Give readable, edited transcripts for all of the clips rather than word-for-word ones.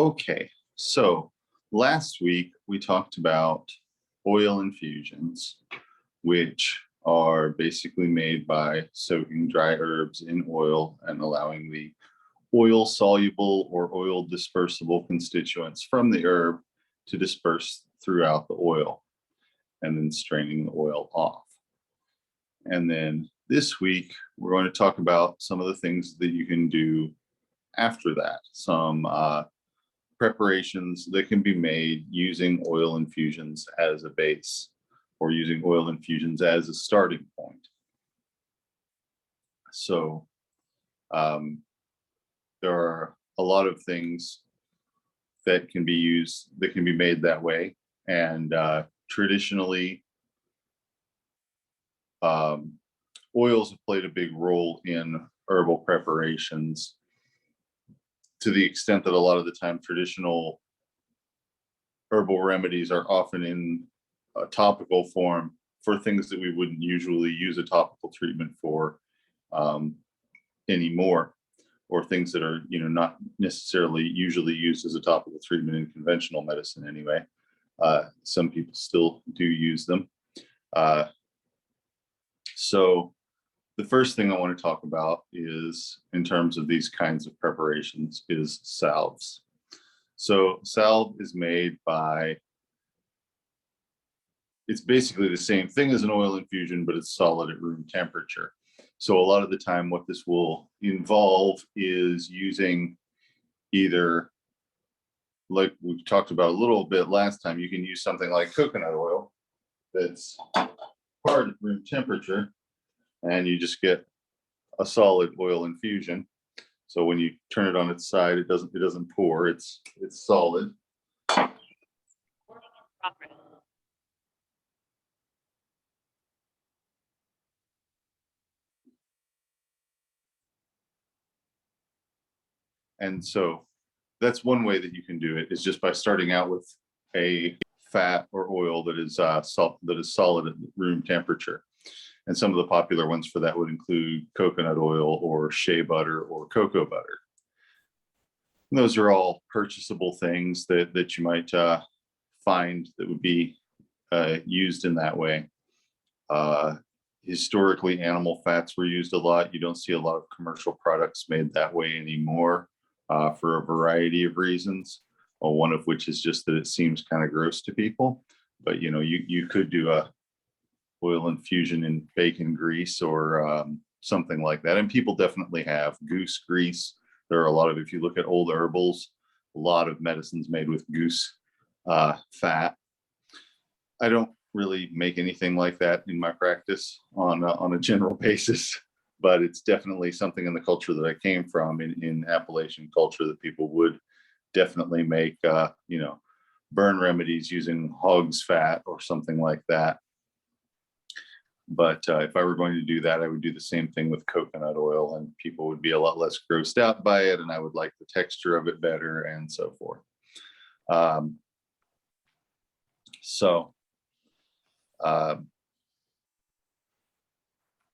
Okay, so last week we talked about oil infusions, which are basically made by soaking dry herbs in oil and allowing the oil soluble or oil dispersible constituents from the herb to disperse throughout the oil and then straining the oil off. And then this week, we're going to talk about some of the things that you can do after that, some preparations that can be made using oil infusions as a base or using oil infusions as a starting point. So there are a lot of things that can be used, that can be made that way. And traditionally, oils have played a big role in herbal preparations to the extent that a lot of the time traditional herbal remedies are often in a topical form for things that we wouldn't usually use a topical treatment for anymore, or things that are not necessarily usually used as a topical treatment in conventional medicine anyway. Some people still do use them. So the first thing I want to talk about is, in terms of these kinds of preparations, is salves. So salve is made by, it's basically the same thing as an oil infusion, but it's solid at room temperature. So a lot of the time what this will involve is using either, like we talked about a little bit last time, you can use something like coconut oil that's hard at room temperature, and you just get a solid oil infusion. So when you turn it on its side, it doesn't pour, it's solid. And so that's one way that you can do it, is just by starting out with a fat or oil that is solid at room temperature. And some of the popular ones for that would include coconut oil or shea butter or cocoa butter. And those are all purchasable things that you might find that would be used in that way. Historically, animal fats were used a lot. You don't see a lot of commercial products made that way anymore for a variety of reasons. Well, one of which is just that it seems kind of gross to people. But you could do a oil infusion in bacon grease or something like that. And people definitely have goose grease. There are a lot of, if you look at old herbals, a lot of medicines made with goose fat. I don't really make anything like that in my practice on a general basis, but it's definitely something in the culture that I came from, in Appalachian culture, that people would definitely make, burn remedies using hog's fat or something like that. But if I were going to do that, I would do the same thing with coconut oil, and people would be a lot less grossed out by it, and I would like the texture of it better, and so forth.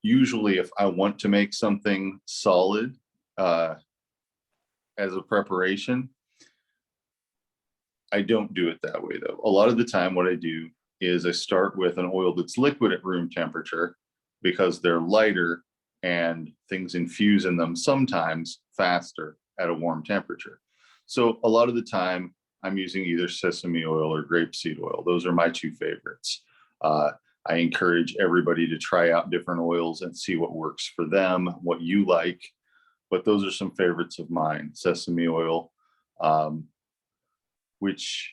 Usually if I want to make something solid as a preparation, I don't do it that way though. A lot of the time what I do is I start with an oil that's liquid at room temperature, because they're lighter and things infuse in them sometimes faster at a warm temperature. So a lot of the time I'm using either sesame oil or grapeseed oil. Those are my two favorites. I encourage everybody to try out different oils and see what works for them, what you like. But those are some favorites of mine. Sesame oil, which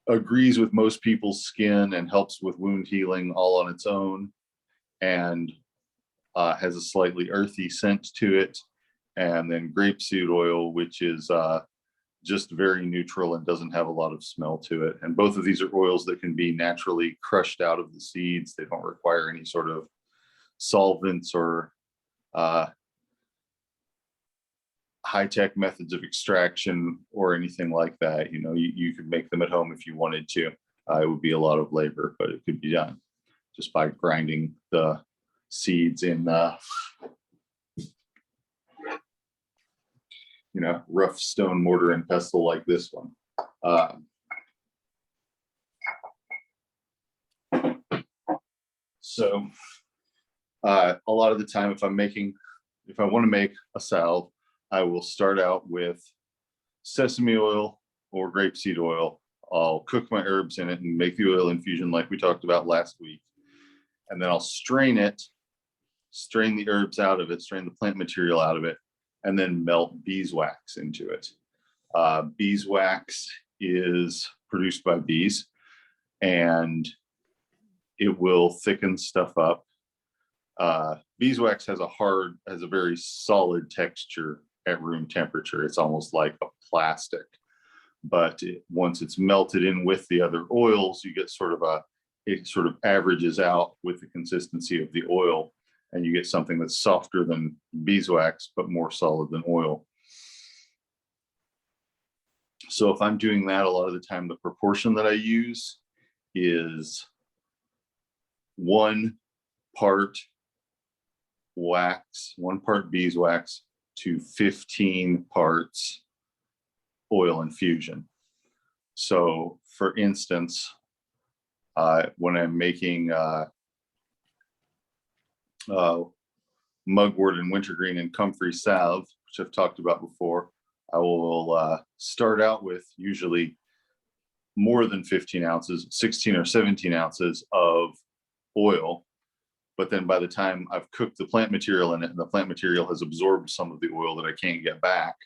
agrees with most people's skin and helps with wound healing all on its own, and has a slightly earthy scent to it. And then grapeseed oil, which is just very neutral and doesn't have a lot of smell to it. And both of these are oils that can be naturally crushed out of the seeds. They don't require any sort of solvents or high-tech methods of extraction or anything like that. You could make them at home if you wanted to. It would be a lot of labor, but it could be done just by grinding the seeds in in a rough stone mortar and pestle like this one. So a lot of the time, if I want to make a salve, I will start out with sesame oil or grapeseed oil. I'll cook my herbs in it and make the oil infusion like we talked about last week. And then I'll strain it, strain the herbs out of it, strain the plant material out of it, and then melt beeswax into it. Beeswax is produced by bees, and it will thicken stuff up. Beeswax has a very solid texture at room temperature. It's almost like a plastic, but once it's melted in with the other oils, you get it sort of averages out with the consistency of the oil, and you get something that's softer than beeswax, but more solid than oil. So if I'm doing that, a lot of the time, the proportion that I use is 1 part beeswax to 15 parts oil infusion. So for instance, when I'm making mugwort and wintergreen and comfrey salve, which I've talked about before, I will start out with usually more than 15 ounces, 16 or 17 ounces of oil. But then by the time I've cooked the plant material in it and the plant material has absorbed some of the oil that I can't get back,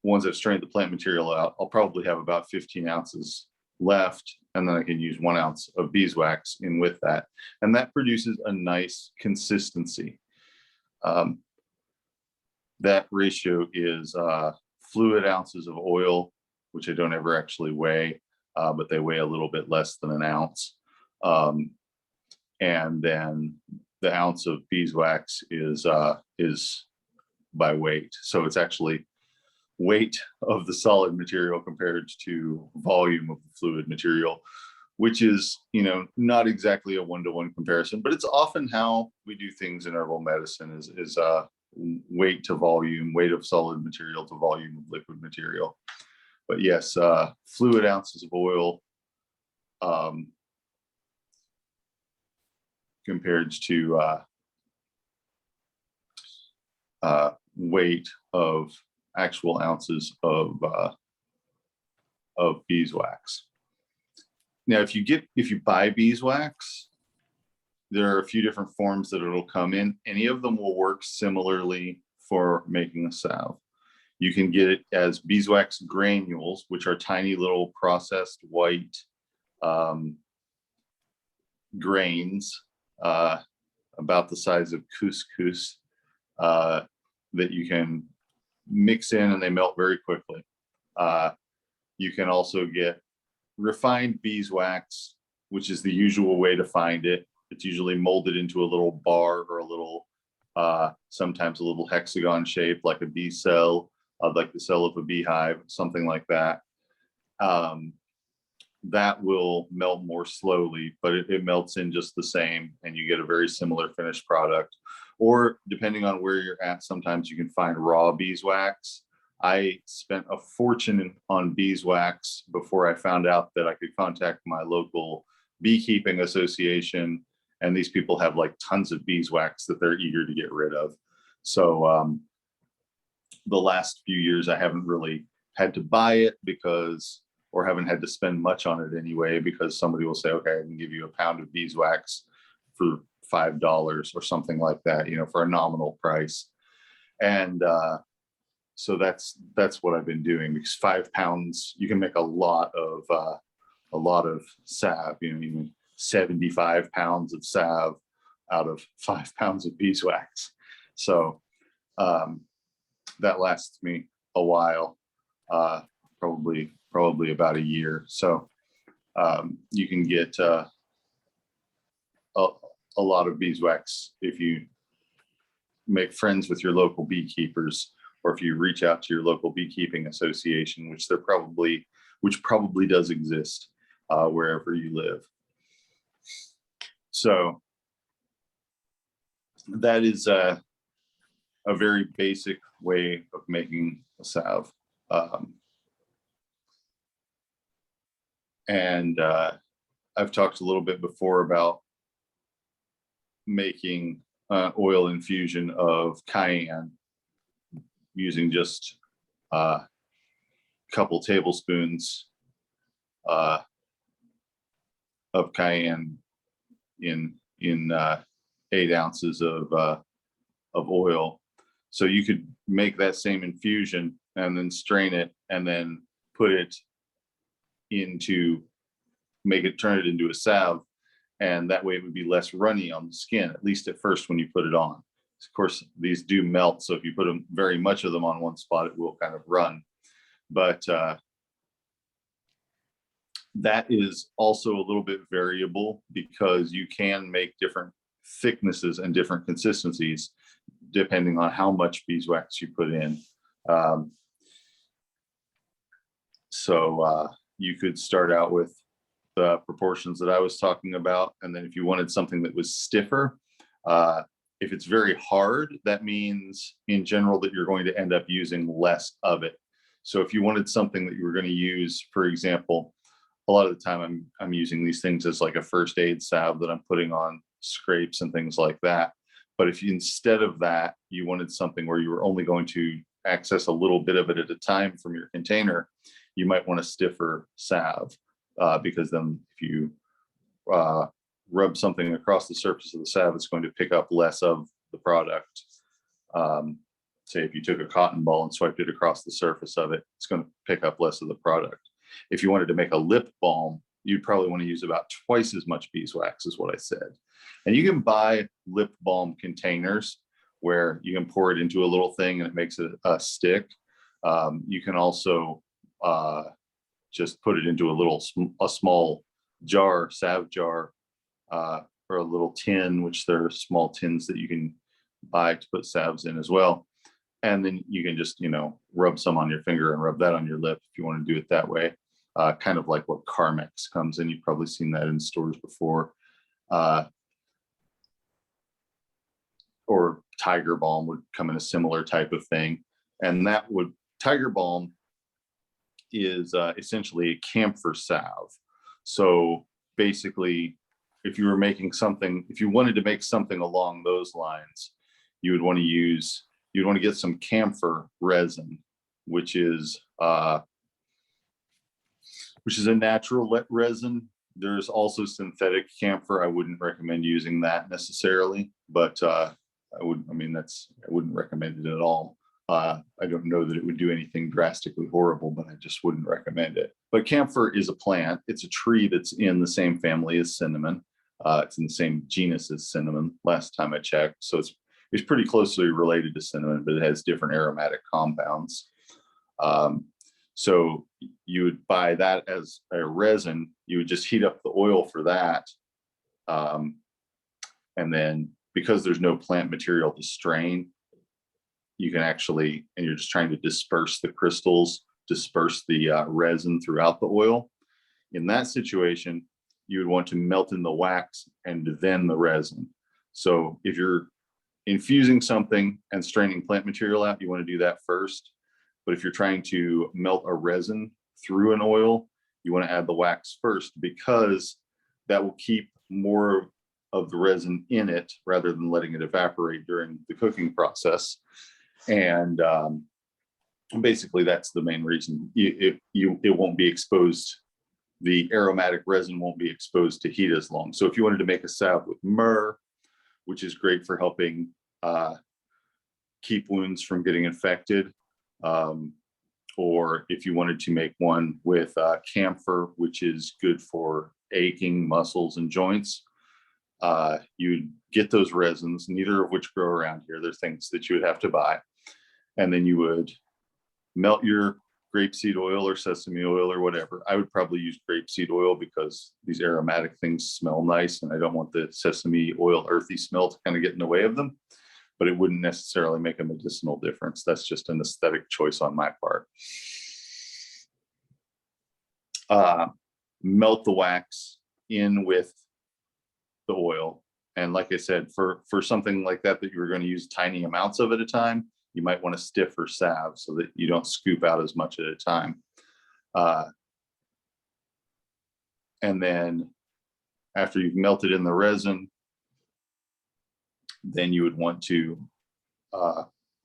once I've strained the plant material out, I'll probably have about 15 ounces left, and then I can use 1 ounce of beeswax in with that. And that produces a nice consistency. That ratio is fluid ounces of oil, which I don't ever actually weigh, but they weigh a little bit less than an ounce. And then the ounce of beeswax is by weight. So it's actually weight of the solid material compared to volume of the fluid material, which is, not exactly a one-to-one comparison, but it's often how we do things in herbal medicine is weight to volume, weight of solid material to volume of liquid material. But yes, fluid ounces of oil compared to weight of actual ounces of beeswax. Now, if you buy beeswax, there are a few different forms that it'll come in. Any of them will work similarly for making a salve. You can get it as beeswax granules, which are tiny little processed white grains about the size of couscous that you can mix in, and they melt very quickly. You can also get refined beeswax, which is the usual way to find it. It's usually molded into a little bar or a little, sometimes a little hexagon shape, like a bee cell, like the cell of a beehive, something like that. That will melt more slowly, but it melts in just the same, and you get a very similar finished product. Or depending on where you're at, sometimes you can find raw beeswax. I spent a fortune on beeswax before I found out that I could contact my local beekeeping association, and these people have like tons of beeswax that they're eager to get rid of. So the last few years I haven't really had to buy it or haven't had to spend much on it anyway, because somebody will say, okay, I can give you a pound of beeswax for $5 or something like that, for a nominal price. And so that's what I've been doing, because 5 pounds, you can make a lot of salve, even 75 pounds of salve out of 5 pounds of beeswax. So that lasts me a while, probably about a year. So you can get a lot of beeswax if you make friends with your local beekeepers, or if you reach out to your local beekeeping association, which probably does exist wherever you live. So that is a very basic way of making a salve. And I've talked a little bit before about making oil infusion of cayenne using just a couple tablespoons of cayenne in 8 ounces of oil. So you could make that same infusion and then strain it and then put it into, turn it into a salve, and that way it would be less runny on the skin, at least at first when you put it on. Of course, these do melt, so if you put them, very much of them on one spot, it will kind of run. But that is also a little bit variable because you can make different thicknesses and different consistencies depending on how much beeswax you put in. So you could start out with the proportions that I was talking about, and then if you wanted something that was stiffer, if it's very hard, that means in general that you're going to end up using less of it. So if you wanted something that you were going to use, for example, a lot of the time I'm using these things as like a first aid salve that I'm putting on scrapes and things like that. But if you, instead of that, you wanted something where you were only going to access a little bit of it at a time from your container, you might want a stiffer salve, because then if you rub something across the surface of the salve, it's going to pick up less of the product. Say if you took a cotton ball and swiped it across the surface of it, it's going to pick up less of the product. If you wanted to make a lip balm, you'd probably want to use about twice as much beeswax, is what I said. And you can buy lip balm containers where you can pour it into a little thing and it makes it a stick. You can also just put it into a small jar, salve jar, or a little tin, which there are small tins that you can buy to put salves in as well. And then you can just, rub some on your finger and rub that on your lip if you want to do it that way. Kind of like what Carmex comes in. You've probably seen that in stores before. Or Tiger Balm would come in a similar type of thing. And Tiger Balm is essentially a camphor salve. So basically, if you wanted to make something along those lines, you would want to get some camphor resin, which is a natural recommend There's also synthetic camphor. I wouldn't recommend using that necessarily, but I wouldn't recommend it at all. I don't know that it would do anything drastically horrible, but I just wouldn't recommend it. But camphor is a plant. It's a tree that's in the same family as cinnamon. It's in the same genus as cinnamon, last time I checked. So it's pretty closely related to cinnamon, but it has different aromatic compounds. So you would buy that as a resin. You would just heat up the oil for that. And then because there's no plant material to strain, you can actually, and you're just trying to disperse the crystals, disperse the resin throughout the oil. In that situation, you would want to melt in the wax and then the resin. So if you're infusing something and straining plant material out, you want to do that first. But if you're trying to melt a resin through an oil, you want to add the wax first, because that will keep more of the resin in it rather than letting it evaporate during the cooking process. And basically that's the main reason. It won't be exposed. The aromatic resin won't be exposed to heat as long. So if you wanted to make a salve with myrrh, which is great for helping keep wounds from getting infected, or if you wanted to make one with camphor, which is good for aching muscles and joints, you'd get those resins, neither of which grow around here. They're things that you would have to buy. And then you would melt your grapeseed oil or sesame oil or whatever. I would probably use grapeseed oil because these aromatic things smell nice, and I don't want the sesame oil earthy smell to kind of get in the way of them. But it wouldn't necessarily make a medicinal difference. That's just an aesthetic choice on my part. Melt the wax in with the oil, And like I said, for something like that you're going to use tiny amounts of at a time, you might want a stiffer salve so that you don't scoop out as much at a time. And then after you've melted in the resin, then you would want to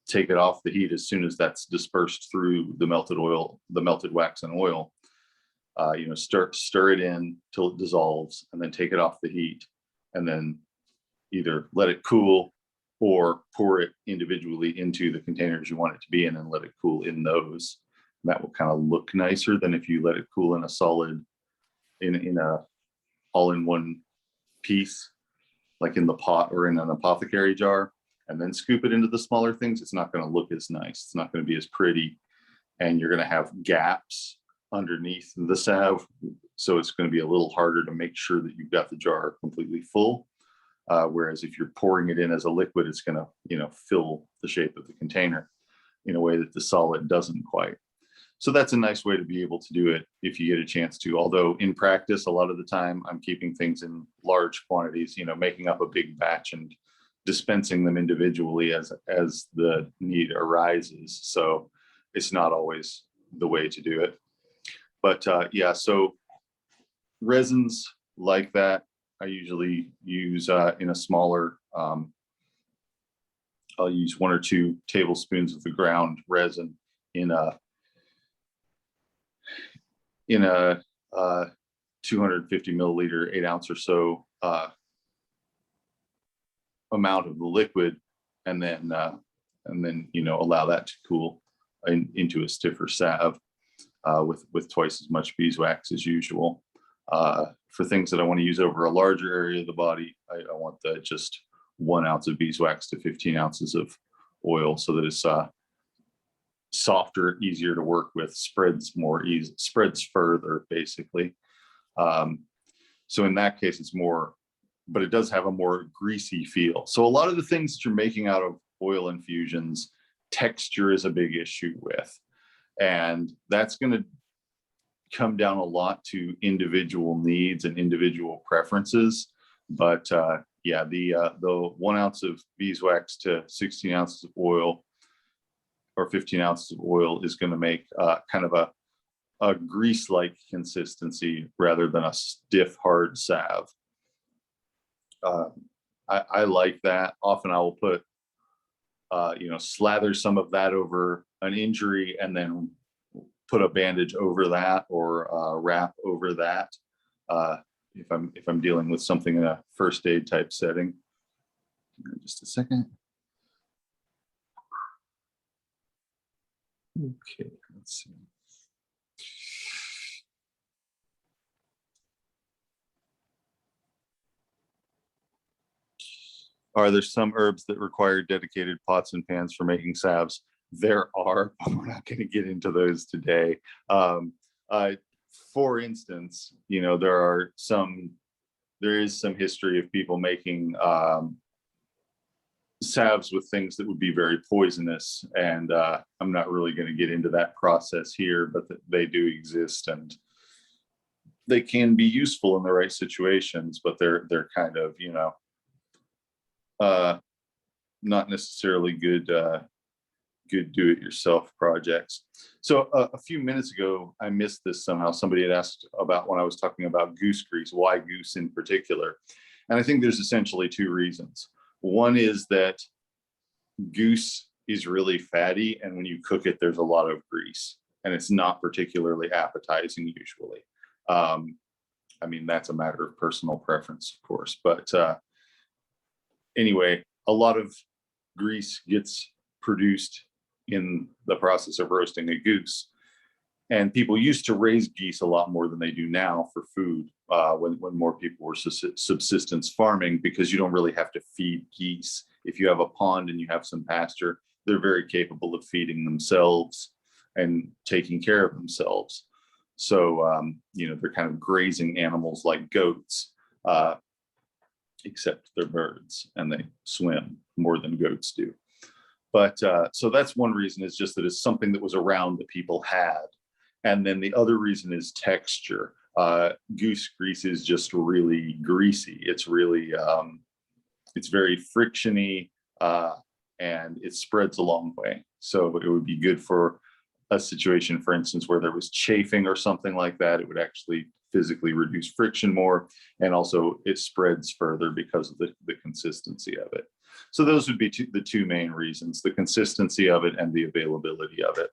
take it off the heat as soon as that's dispersed through the melted oil, the melted wax and oil. Stir it in till it dissolves, and then take it off the heat, and then either let it cool or pour it individually into the containers you want it to be in and let it cool in those. And that will kind of look nicer than if you let it cool in a solid, in a all-in-one piece, like in the pot or in an apothecary jar, and then scoop it into the smaller things. It's not going to look as nice. It's not going to be as pretty, and you're going to have gaps underneath the salve, so it's going to be a little harder to make sure that you've got the jar completely full. Whereas if you're pouring it in as a liquid, it's going to, fill the shape of the container in a way that the solid doesn't quite. So that's a nice way to be able to do it if you get a chance to. Although in practice, a lot of the time I'm keeping things in large quantities, making up a big batch and dispensing them individually as the need arises. So it's not always the way to do it. But so resins like that, I usually use in a smaller, I'll use 1 or 2 tablespoons of the ground resin in a 250 milliliter, 8 ounce or so amount of the liquid, and then allow that to cool into a stiffer salve with twice as much beeswax as usual. For things that I want to use over a larger area of the body, I want just 1 ounce of beeswax to 15 ounces of oil, so that it's softer, easier to work with, spreads further, basically. So in that case, it's more, but it does have a more greasy feel. So a lot of the things that you're making out of oil infusions, texture is a big issue with, and that's going to come down a lot to individual needs and individual preferences. But the 1 ounce of beeswax to 16 ounces of oil or 15 ounces of oil is going to make kind of a grease-like consistency rather than a stiff, hard salve. I like that. Often I will put, slather some of that over an injury and then put a bandage over that, or wrap over that if I'm dealing with something in a first aid type setting. Just a second. Okay, let's see. Are there some herbs that require dedicated pots and pans for making salves? There are, but we're not going to get into those today. For instance, there is some history of people making salves with things that would be very poisonous, and I'm not really going to get into that process here, but they do exist, and they can be useful in the right situations, but they're kind of not necessarily good do-it-yourself projects. So a few minutes ago, I missed this somehow. Somebody had asked about, when I was talking about goose grease, why goose in particular? And I think there's essentially 2 reasons. One is that goose is really fatty, and when you cook it, there's a lot of grease, and it's not particularly appetizing usually. That's a matter of personal preference, of course, but anyway, a lot of grease gets produced in the process of roasting a goose. And people used to raise geese a lot more than they do now for food when more people were subsistence farming, because you don't really have to feed geese. If you have a pond and you have some pasture, they're very capable of feeding themselves and taking care of themselves. So, they're kind of grazing animals like goats, except they're birds and they swim more than goats do. But so that's one reason, is just that it's something that was around that people had. And then the other reason is texture. Goose grease is just really greasy. It's really, it's very frictiony, and it spreads a long way. So it would be good for a situation, for instance, where there was chafing or something like that. It would actually physically reduce friction more, and also it spreads further because of the consistency of it. So those would be the two main reasons: the consistency of it and the availability of it.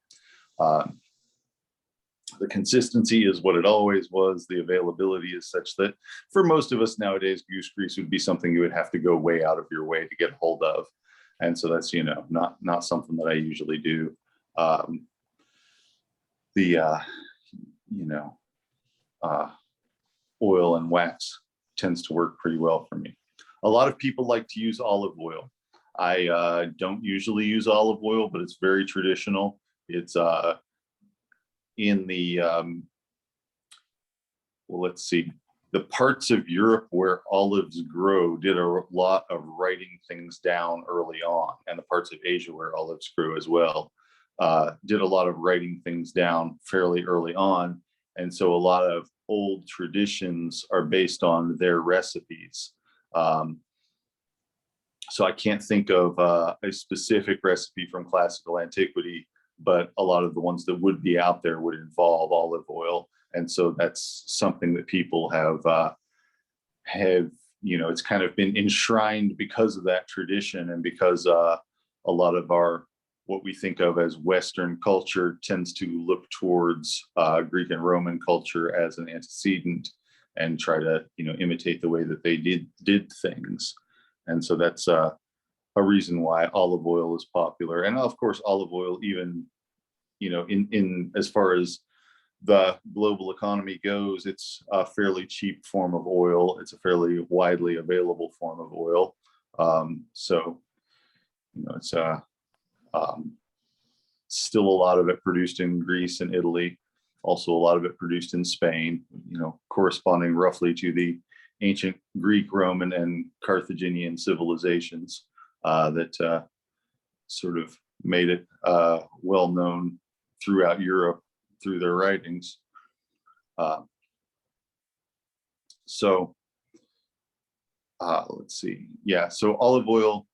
The consistency is what it always was. The availability is such that for most of us nowadays, goose grease would be something you would have to go way out of your way to get hold of. And so that's, not something that I usually do. Oil and wax tends to work pretty well for me. A lot of people like to use olive oil. I don't usually use olive oil, but it's very traditional. It's in the, let's see, the parts of Europe where olives grow did a lot of writing things down early on, and the parts of Asia where olives grow as well did a lot of writing things down fairly early on. And so a lot of old traditions are based on their recipes. So I can't think of a specific recipe from classical antiquity, but a lot of the ones that would be out there would involve olive oil. And so that's something that people have, it's kind of been enshrined because of that tradition, and because a lot of what we think of as Western culture tends to look towards Greek and Roman culture as an antecedent and try to, imitate the way that they did things. And so that's a reason why olive oil is popular. And of course, olive oil, even, in as far as the global economy goes, it's a fairly cheap form of oil. It's a fairly widely available form of oil. It's still a lot of it produced in Greece and Italy, also a lot of it produced in Spain, corresponding roughly to the ancient Greek, Roman, and Carthaginian civilizations that sort of made it well known throughout Europe through their writings. Let's see. Yeah, so olive oil,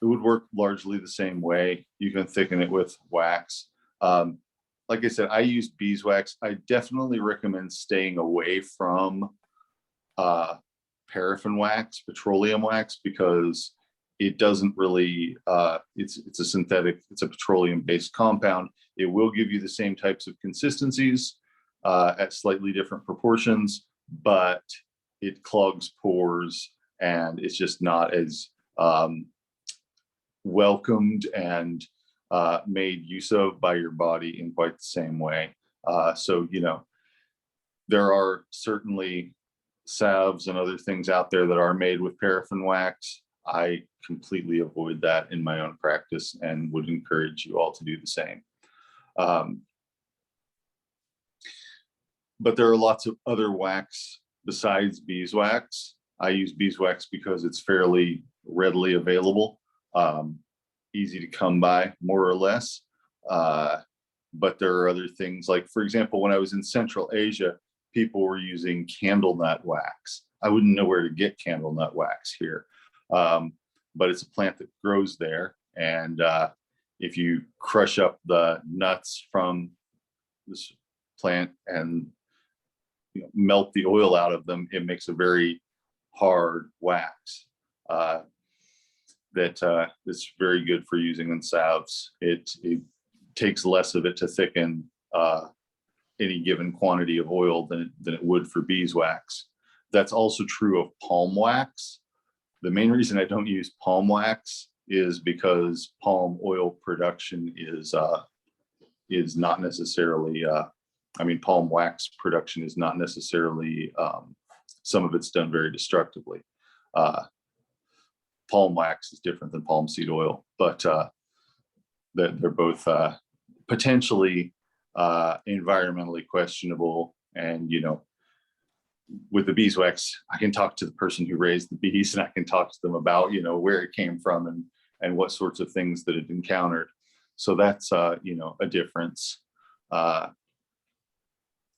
it would work largely the same way. You can thicken it with wax. Like I said, I use beeswax. I definitely recommend staying away from paraffin wax, petroleum wax, because it doesn't really, it's a synthetic, it's a petroleum-based compound. It will give you the same types of consistencies at slightly different proportions, but it clogs pores, and it's just not as welcomed and made use of by your body in quite the same way. So, there are certainly salves and other things out there that are made with paraffin wax. I completely avoid that in my own practice and would encourage you all to do the same. But there are lots of other wax besides beeswax. I use beeswax because it's fairly readily available, easy to come by, more or less. But there are other things, like, for example, when I was in Central Asia, people were using candle nut wax. I wouldn't know where to get candle nut wax here, but it's a plant that grows there. And if you crush up the nuts from this plant and melt the oil out of them, it makes a very hard wax that's very good for using in salves. It takes less of it to thicken any given quantity of oil than it would for beeswax. That's also true of palm wax. The main reason I don't use palm wax is because palm oil production is not necessarily, palm wax production is not necessarily, some of it's done very destructively. Palm wax is different than palm seed oil, but they're both potentially environmentally questionable. And with the beeswax, I can talk to the person who raised the bees, and I can talk to them about where it came from and what sorts of things that it encountered. So that's a difference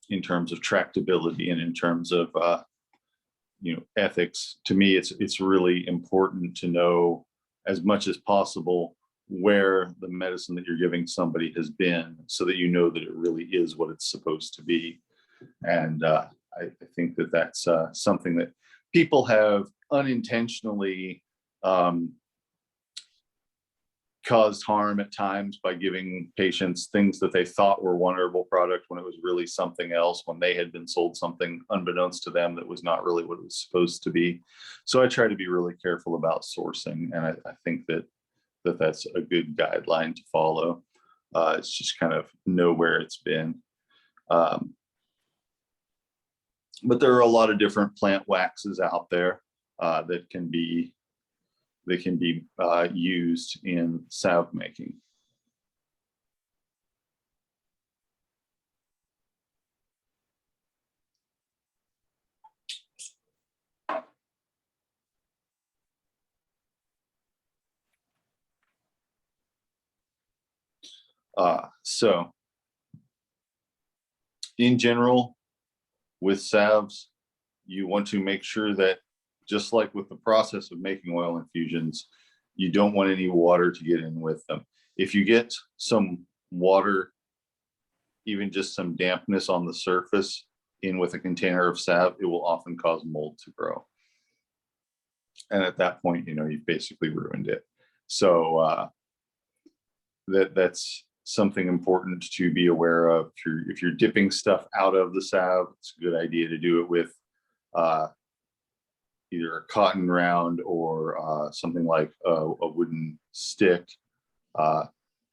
in terms of tractability and in terms of ethics. To me, it's really important to know as much as possible where the medicine that you're giving somebody has been, so that you know that it really is what it's supposed to be. And I think that that's something that people have unintentionally caused harm at times by giving patients things that they thought were one herbal product when it was really something else, when they had been sold something unbeknownst to them that was not really what it was supposed to be. So I try to be really careful about sourcing, and I think that that's a good guideline to follow. It's just kind of know where it's been. But there are a lot of different plant waxes out there that can be used in salve making. So in general, with salves, you want to make sure that, just like with the process of making oil infusions, you don't want any water to get in with them. If you get some water, even just some dampness on the surface in with a container of salve, it will often cause mold to grow. And at that point, you've basically ruined it. So that's something important to be aware of. If you're dipping stuff out of the salve, it's a good idea to do it with either a cotton round or something like a wooden stick. I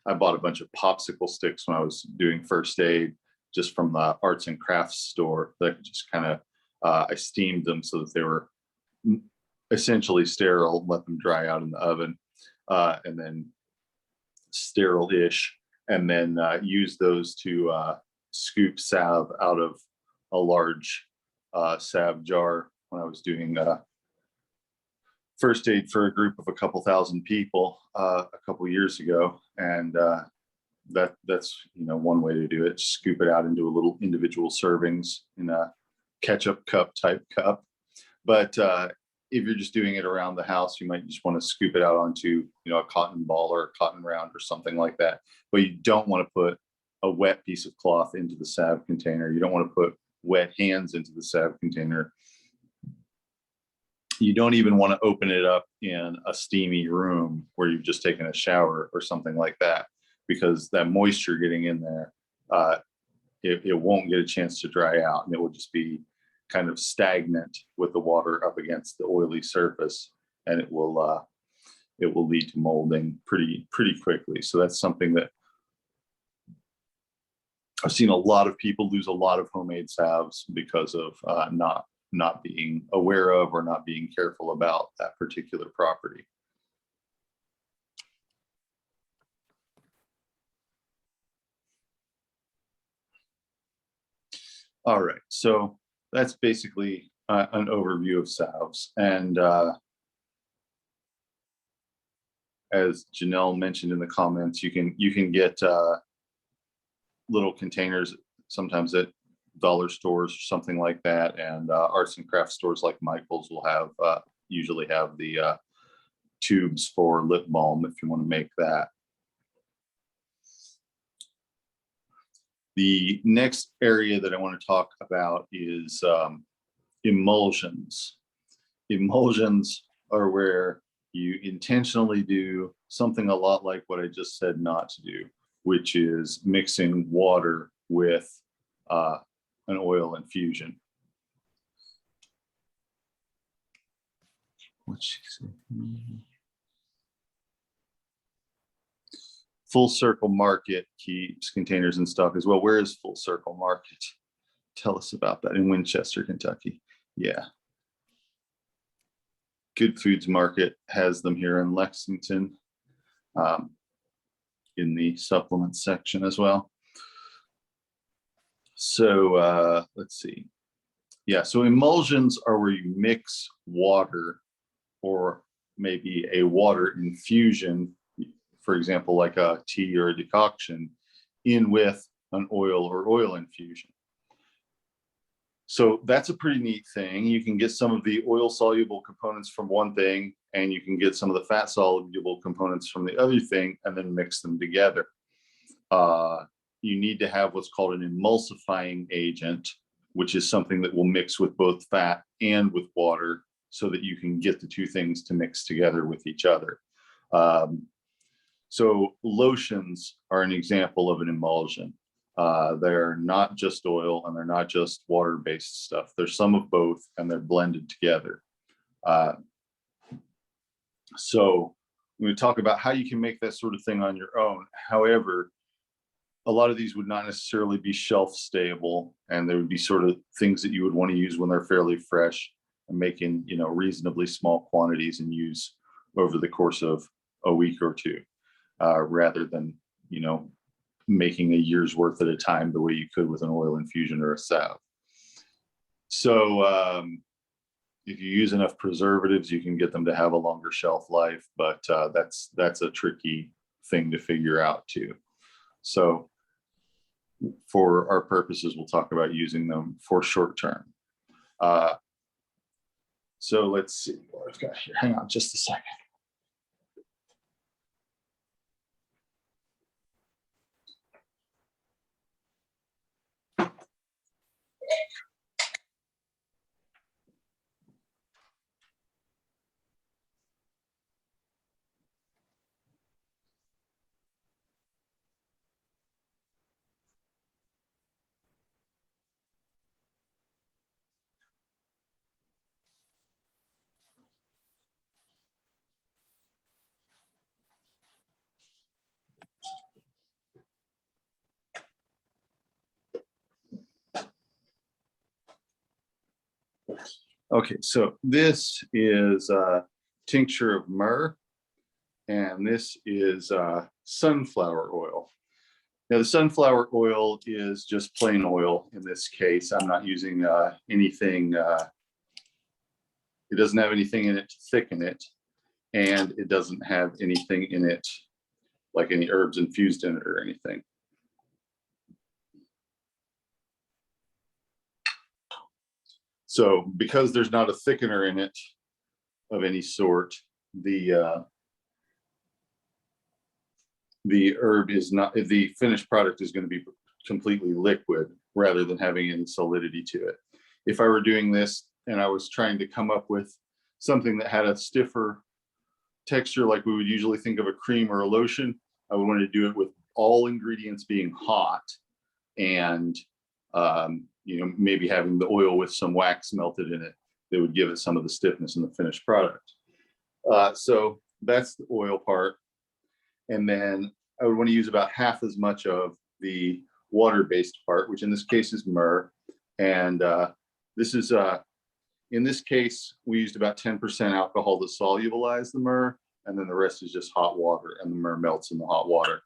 bought a bunch of popsicle sticks when I was doing first aid, just from the arts and crafts store, that I could just kind of, I steamed them so that they were essentially sterile, let them dry out in the oven, and then sterile-ish, and then use those to scoop salve out of a large salve jar when I was doing first aid for a group of a couple thousand people a couple years ago. And that's one way to do it. Scoop it out into a little individual servings in a ketchup cup type cup. But if you're just doing it around the house, you might just want to scoop it out onto a cotton ball or a cotton round or something like that. But you don't want to put a wet piece of cloth into the salve container. You don't want to put wet hands into the salve container. You don't even want to open it up in a steamy room where you've just taken a shower or something like that, because that moisture getting in there, it won't get a chance to dry out, and it will just be kind of stagnant with the water up against the oily surface, and it will lead to molding pretty quickly. So that's something that I've seen a lot of people lose a lot of homemade salves because of not being aware of or not being careful about that particular property. All right, so that's basically an overview of salves. And as Janelle mentioned in the comments, you can get little containers sometimes at dollar stores or something like that, and arts and crafts stores like Michael's will have usually have the tubes for lip balm if you want to make that. The next area that I want to talk about is emulsions. Emulsions are where you intentionally do something a lot like what I just said not to do, which is mixing water with an oil infusion. What's she saying? Full Circle Market keeps containers and stock as well. Where is Full Circle Market? Tell us about that. In Winchester, Kentucky. Yeah. Good Foods Market has them here in Lexington, in the supplements section as well. So let's see. Yeah, so emulsions are where you mix water or maybe a water infusion, for example, like a tea or a decoction, in with an oil or oil infusion. So that's a pretty neat thing. You can get some of the oil soluble components from one thing, and you can get some of the fat soluble components from the other thing, and then mix them together. You need to have what's called an emulsifying agent, which is something that will mix with both fat and with water so that you can get the two things to mix together with each other. So lotions are an example of an emulsion. They're not just oil and they're not just water-based stuff. There's some of both and they're blended together. So when we talk about how you can make that sort of thing on your own, however, a lot of these would not necessarily be shelf stable, and there would be sort of things that you would want to use when they're fairly fresh and make in, you know, reasonably small quantities and use over the course of a week or two, rather than, you know, making a year's worth at a time the way you could with an oil infusion or a salve. So if you use enough preservatives, you can get them to have a longer shelf life, but that's a tricky thing to figure out too. So for our purposes, we'll talk about using them for short term. So let's see what I've got here. Hang on just a second. Okay, so this is a tincture of myrrh, and this is sunflower oil. Now, the sunflower oil is just plain oil in this case. I'm not using anything, it doesn't have anything in it to thicken it, and it doesn't have anything in it, like any herbs infused in it or anything. So because there's not a thickener in it of any sort, the herb is not, the finished product is going to be completely liquid rather than having any solidity to it. If I were doing this and I was trying to come up with something that had a stiffer texture like we would usually think of a cream or a lotion, I would want to do it with all ingredients being hot and you know, maybe having the oil with some wax melted in it that would give it some of the stiffness in the finished product. So that's the oil part. And then I would want to use about half as much of the water-based part, which in this case is myrrh. And this is, in this case, we used about 10% alcohol to solubilize the myrrh, and then the rest is just hot water, and the myrrh melts in the hot water.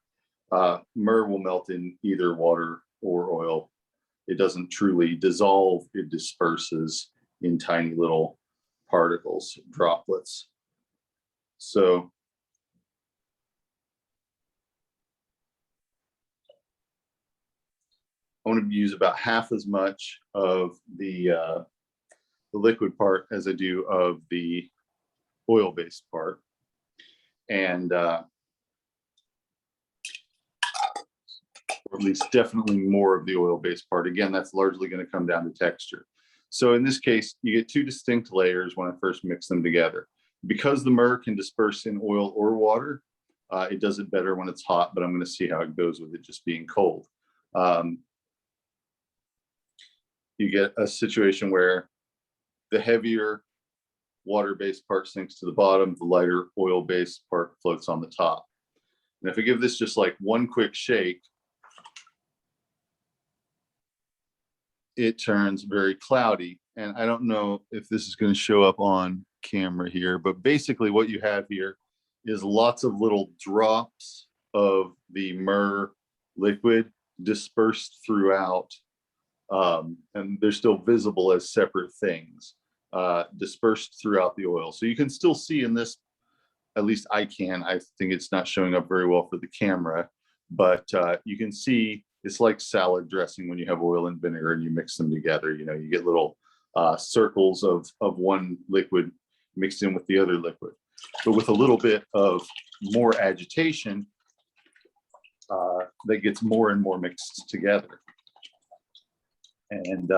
Myrrh will melt in either water or oil. It doesn't truly dissolve, it disperses in tiny little particles, droplets. So I want to use about half as much of the liquid part as I do of the oil-based part. And or at least definitely more of the oil-based part. Again, that's largely going to come down to texture. So in this case, you get two distinct layers when I first mix them together. Because the myrrh can disperse in oil or water, it does it better when it's hot, but I'm going to see how it goes with it just being cold. You get a situation where the heavier water-based part sinks to the bottom, the lighter oil-based part floats on the top. And if I give this just like one quick shake, it turns very cloudy. And I don't know if this is going to show up on camera here, but basically what you have here is lots of little drops of the myrrh liquid dispersed throughout, and they're still visible as separate things, dispersed throughout the oil. So you can still see in this, at least I can, I think it's not showing up very well for the camera, but you can see it's like salad dressing when you have oil and vinegar and you mix them together. You get little circles of one liquid mixed in with the other liquid. But with a little bit of more agitation, that gets more and more mixed together. And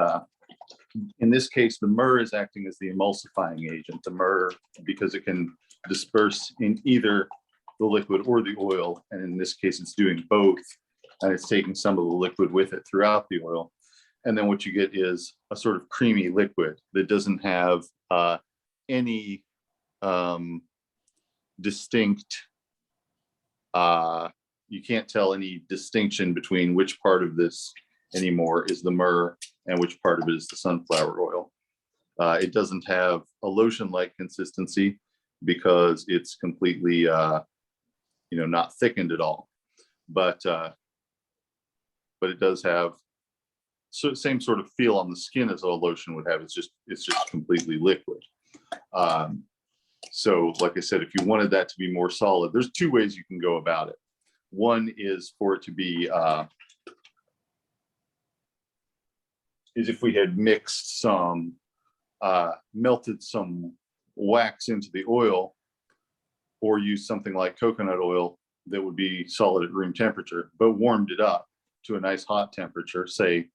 in this case, the myrrh is acting as the emulsifying agent. The myrrh, because it can disperse in either the liquid or the oil, and in this case, it's doing both, and it's taking some of the liquid with it throughout the oil. And then what you get is a sort of creamy liquid that doesn't have any distinct, you can't tell any distinction between which part of this anymore is the myrrh and which part of it is the sunflower oil. It doesn't have a lotion-like consistency because it's completely, not thickened at all. But it does have same sort of feel on the skin as a lotion would have. It's just completely liquid. So, like I said, if you wanted that to be more solid, there's two ways you can go about it. One is for it to be is if we had mixed some, melted some wax into the oil, or used something like coconut oil that would be solid at room temperature, but warmed it up to a nice hot temperature, say,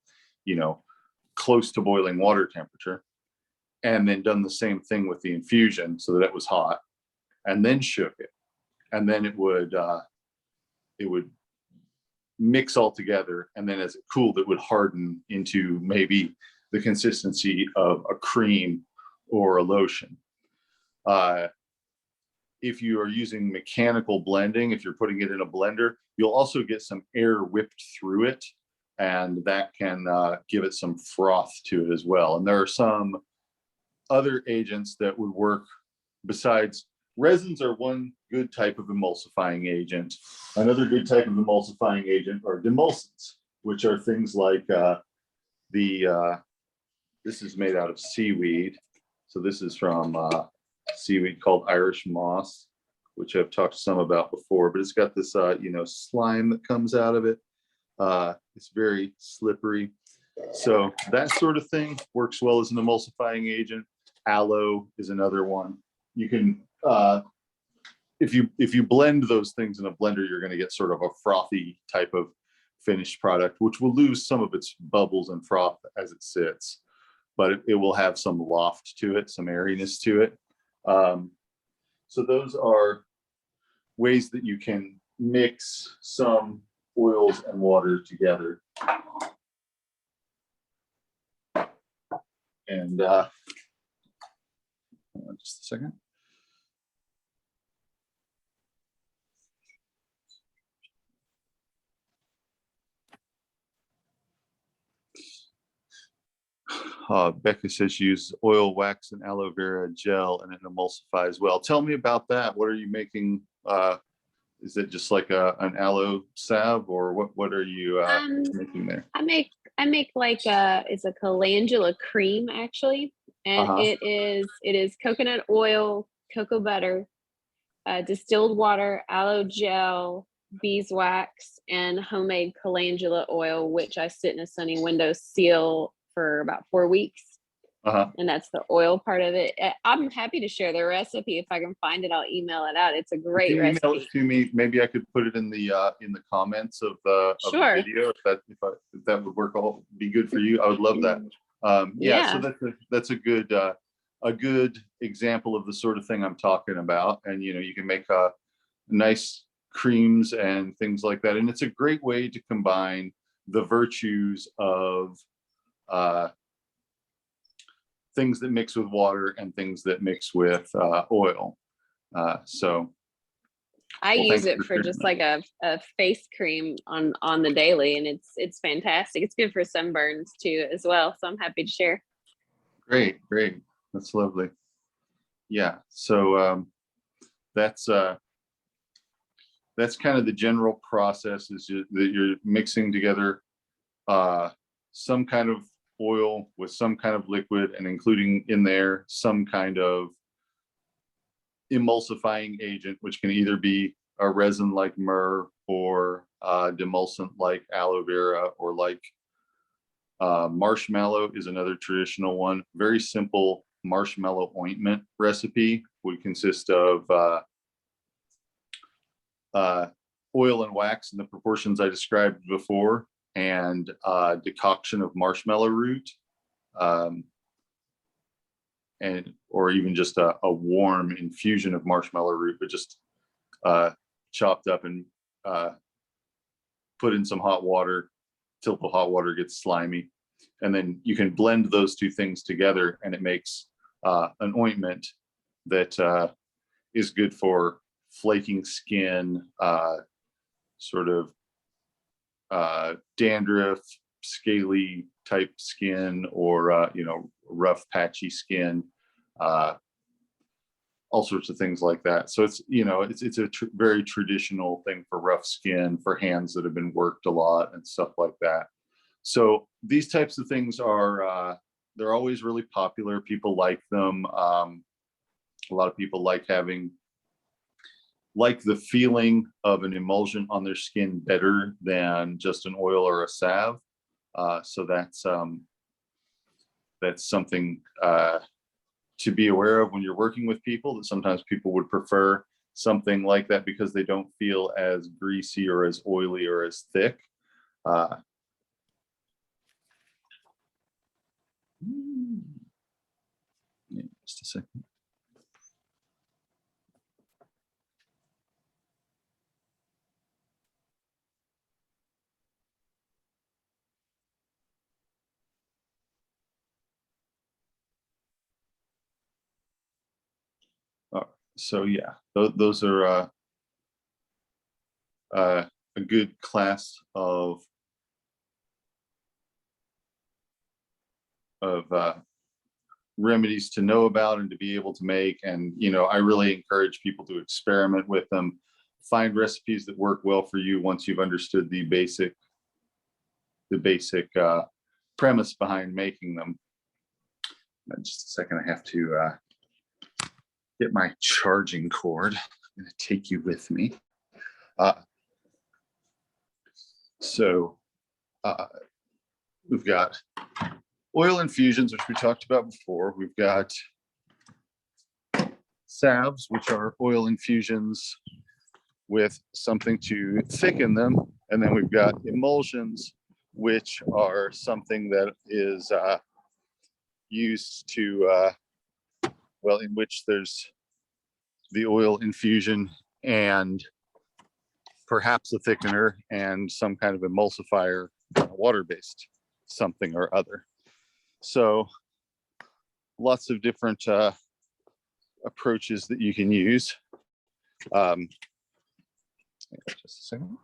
close to boiling water temperature, and then done the same thing with the infusion so that it was hot, and then shook it, and then it would mix all together, and then as it cooled, it would harden into maybe the consistency of a cream or a lotion. If you are using mechanical blending, if you're putting it in a blender, you'll also get some air whipped through it, and that can give it some froth to it as well. And there are some other agents that would work besides resins. Are one good type of emulsifying agent. Another good type of emulsifying agent are demulcents, which are things like this is made out of seaweed. So this is from seaweed called Irish moss, which I've talked some about before, but it's got this slime that comes out of it. It's very slippery. So that sort of thing works well as an emulsifying agent. Aloe is another one. You can if you blend those things in a blender, you're going to get sort of a frothy type of finished product, which will lose some of its bubbles and froth as it sits, but it will have some loft to it, some airiness to it. So those are ways that you can mix some oils and water together. And just a second. Becca says she uses oil, wax, and aloe vera gel, and it emulsifies well. Tell me about that. What are you making? Is it just like an aloe salve, or what are you making there? I make like it's a calendula cream actually, and it is coconut oil, cocoa butter, distilled water, aloe gel, beeswax, and homemade calendula oil, which I sit in a sunny windowsill for about 4 weeks. And that's the oil part of it. I'm happy to share the recipe. If I can find it, I'll email it out. It's a great recipe. Email it to me. Maybe I could put it in the comments of the video. If that would work, all be good for you. I would love that. So that's a good example of the sort of thing I'm talking about. And you can make nice creams and things like that. And it's a great way to combine the virtues of things that mix with water and things that mix with oil. So I use it for just like a face cream on the daily, and it's fantastic. It's good for sunburns too as well. So I'm happy to share. Great. That's lovely. Yeah. So that's kind of the general process, is that you're mixing together some kind of oil with some kind of liquid, and including in there some kind of emulsifying agent, which can either be a resin like myrrh or demulcent like aloe vera or like marshmallow is another traditional one. Very simple marshmallow ointment recipe would consist of oil and wax in the proportions I described before, and decoction of marshmallow root, and or even just a warm infusion of marshmallow root, but just chopped up and put in some hot water till the hot water gets slimy. And then you can blend those two things together and it makes an ointment that is good for flaking skin, sort of dandruff, scaly type skin, or rough patchy skin, all sorts of things like that. So it's it's a very traditional thing for rough skin, for hands that have been worked a lot and stuff like that. So these types of things are they're always really popular. People like them. A lot of people like the feeling of an emulsion on their skin better than just an oil or a salve. So that's something to be aware of when you're working with people, that sometimes people would prefer something like that because they don't feel as greasy or as oily or as thick. Yeah, just a second. So yeah, those are a good class of remedies to know about and to be able to make. And I really encourage people to experiment with them, find recipes that work well for you once you've understood the basic premise behind making them. Just a second, I have to get my charging cord. I'm going to take you with me. So we've got oil infusions, which we talked about before. We've got salves, which are oil infusions with something to thicken them. And then we've got emulsions, which are something that is used to, in which there's the oil infusion and perhaps a thickener and some kind of emulsifier, water-based something or other. So lots of different approaches that you can use. Just a second.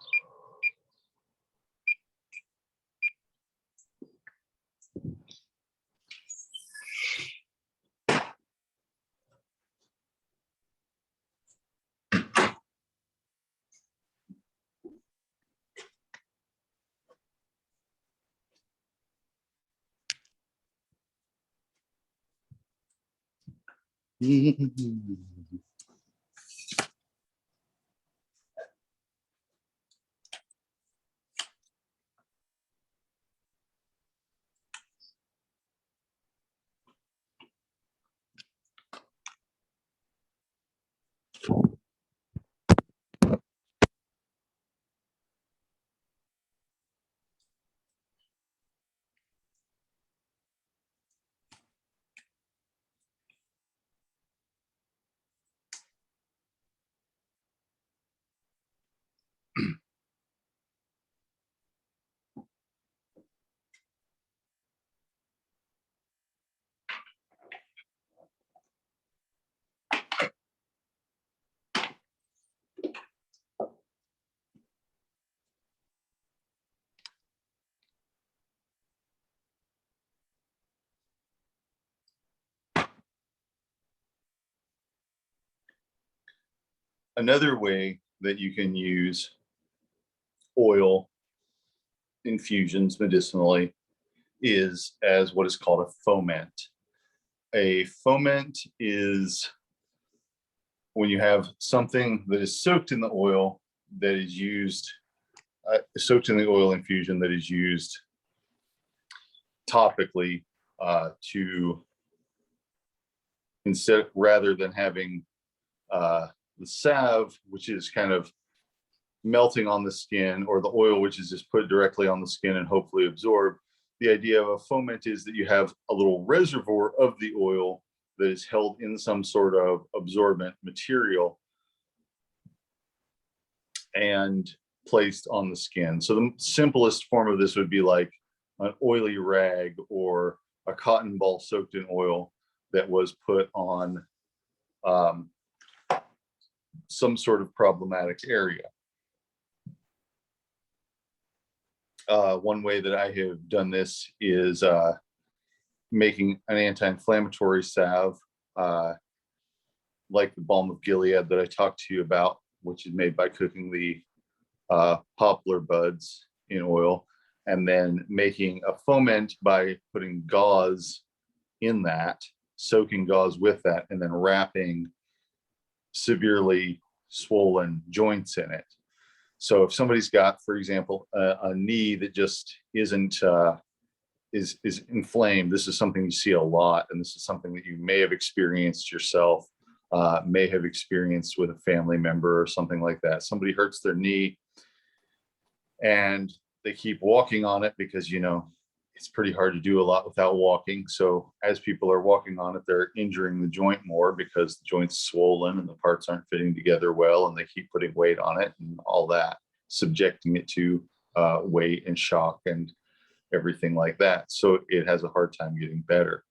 Another way that you can use oil infusions medicinally is as what is called a foment. A foment is when you have something that is soaked in the oil that is used soaked in the oil infusion that is used topically to, rather than having the salve, which is kind of melting on the skin, or the oil, which is just put directly on the skin and hopefully absorbed. The idea of a foment is that you have a little reservoir of the oil that is held in some sort of absorbent material and placed on the skin. So the simplest form of this would be like an oily rag or a cotton ball soaked in oil that was put on some sort of problematic area. One way that I have done this is making an anti-inflammatory salve, like the balm of Gilead that I talked to you about, which is made by cooking the poplar buds in oil, and then making a foment by putting gauze in that, soaking gauze with that, and then wrapping severely swollen joints in it. So if somebody's got, for example, a knee that just isn't is inflamed, this is something you see a lot, and this is something that you may have experienced yourself, may have experienced with a family member or something like that. Somebody hurts their knee and they keep walking on it because, you know, it's pretty hard to do a lot without walking. So as people are walking on it, they're injuring the joint more because the joint's swollen and the parts aren't fitting together well, and they keep putting weight on it and all that, subjecting it to weight and shock and everything like that. So it has a hard time getting better.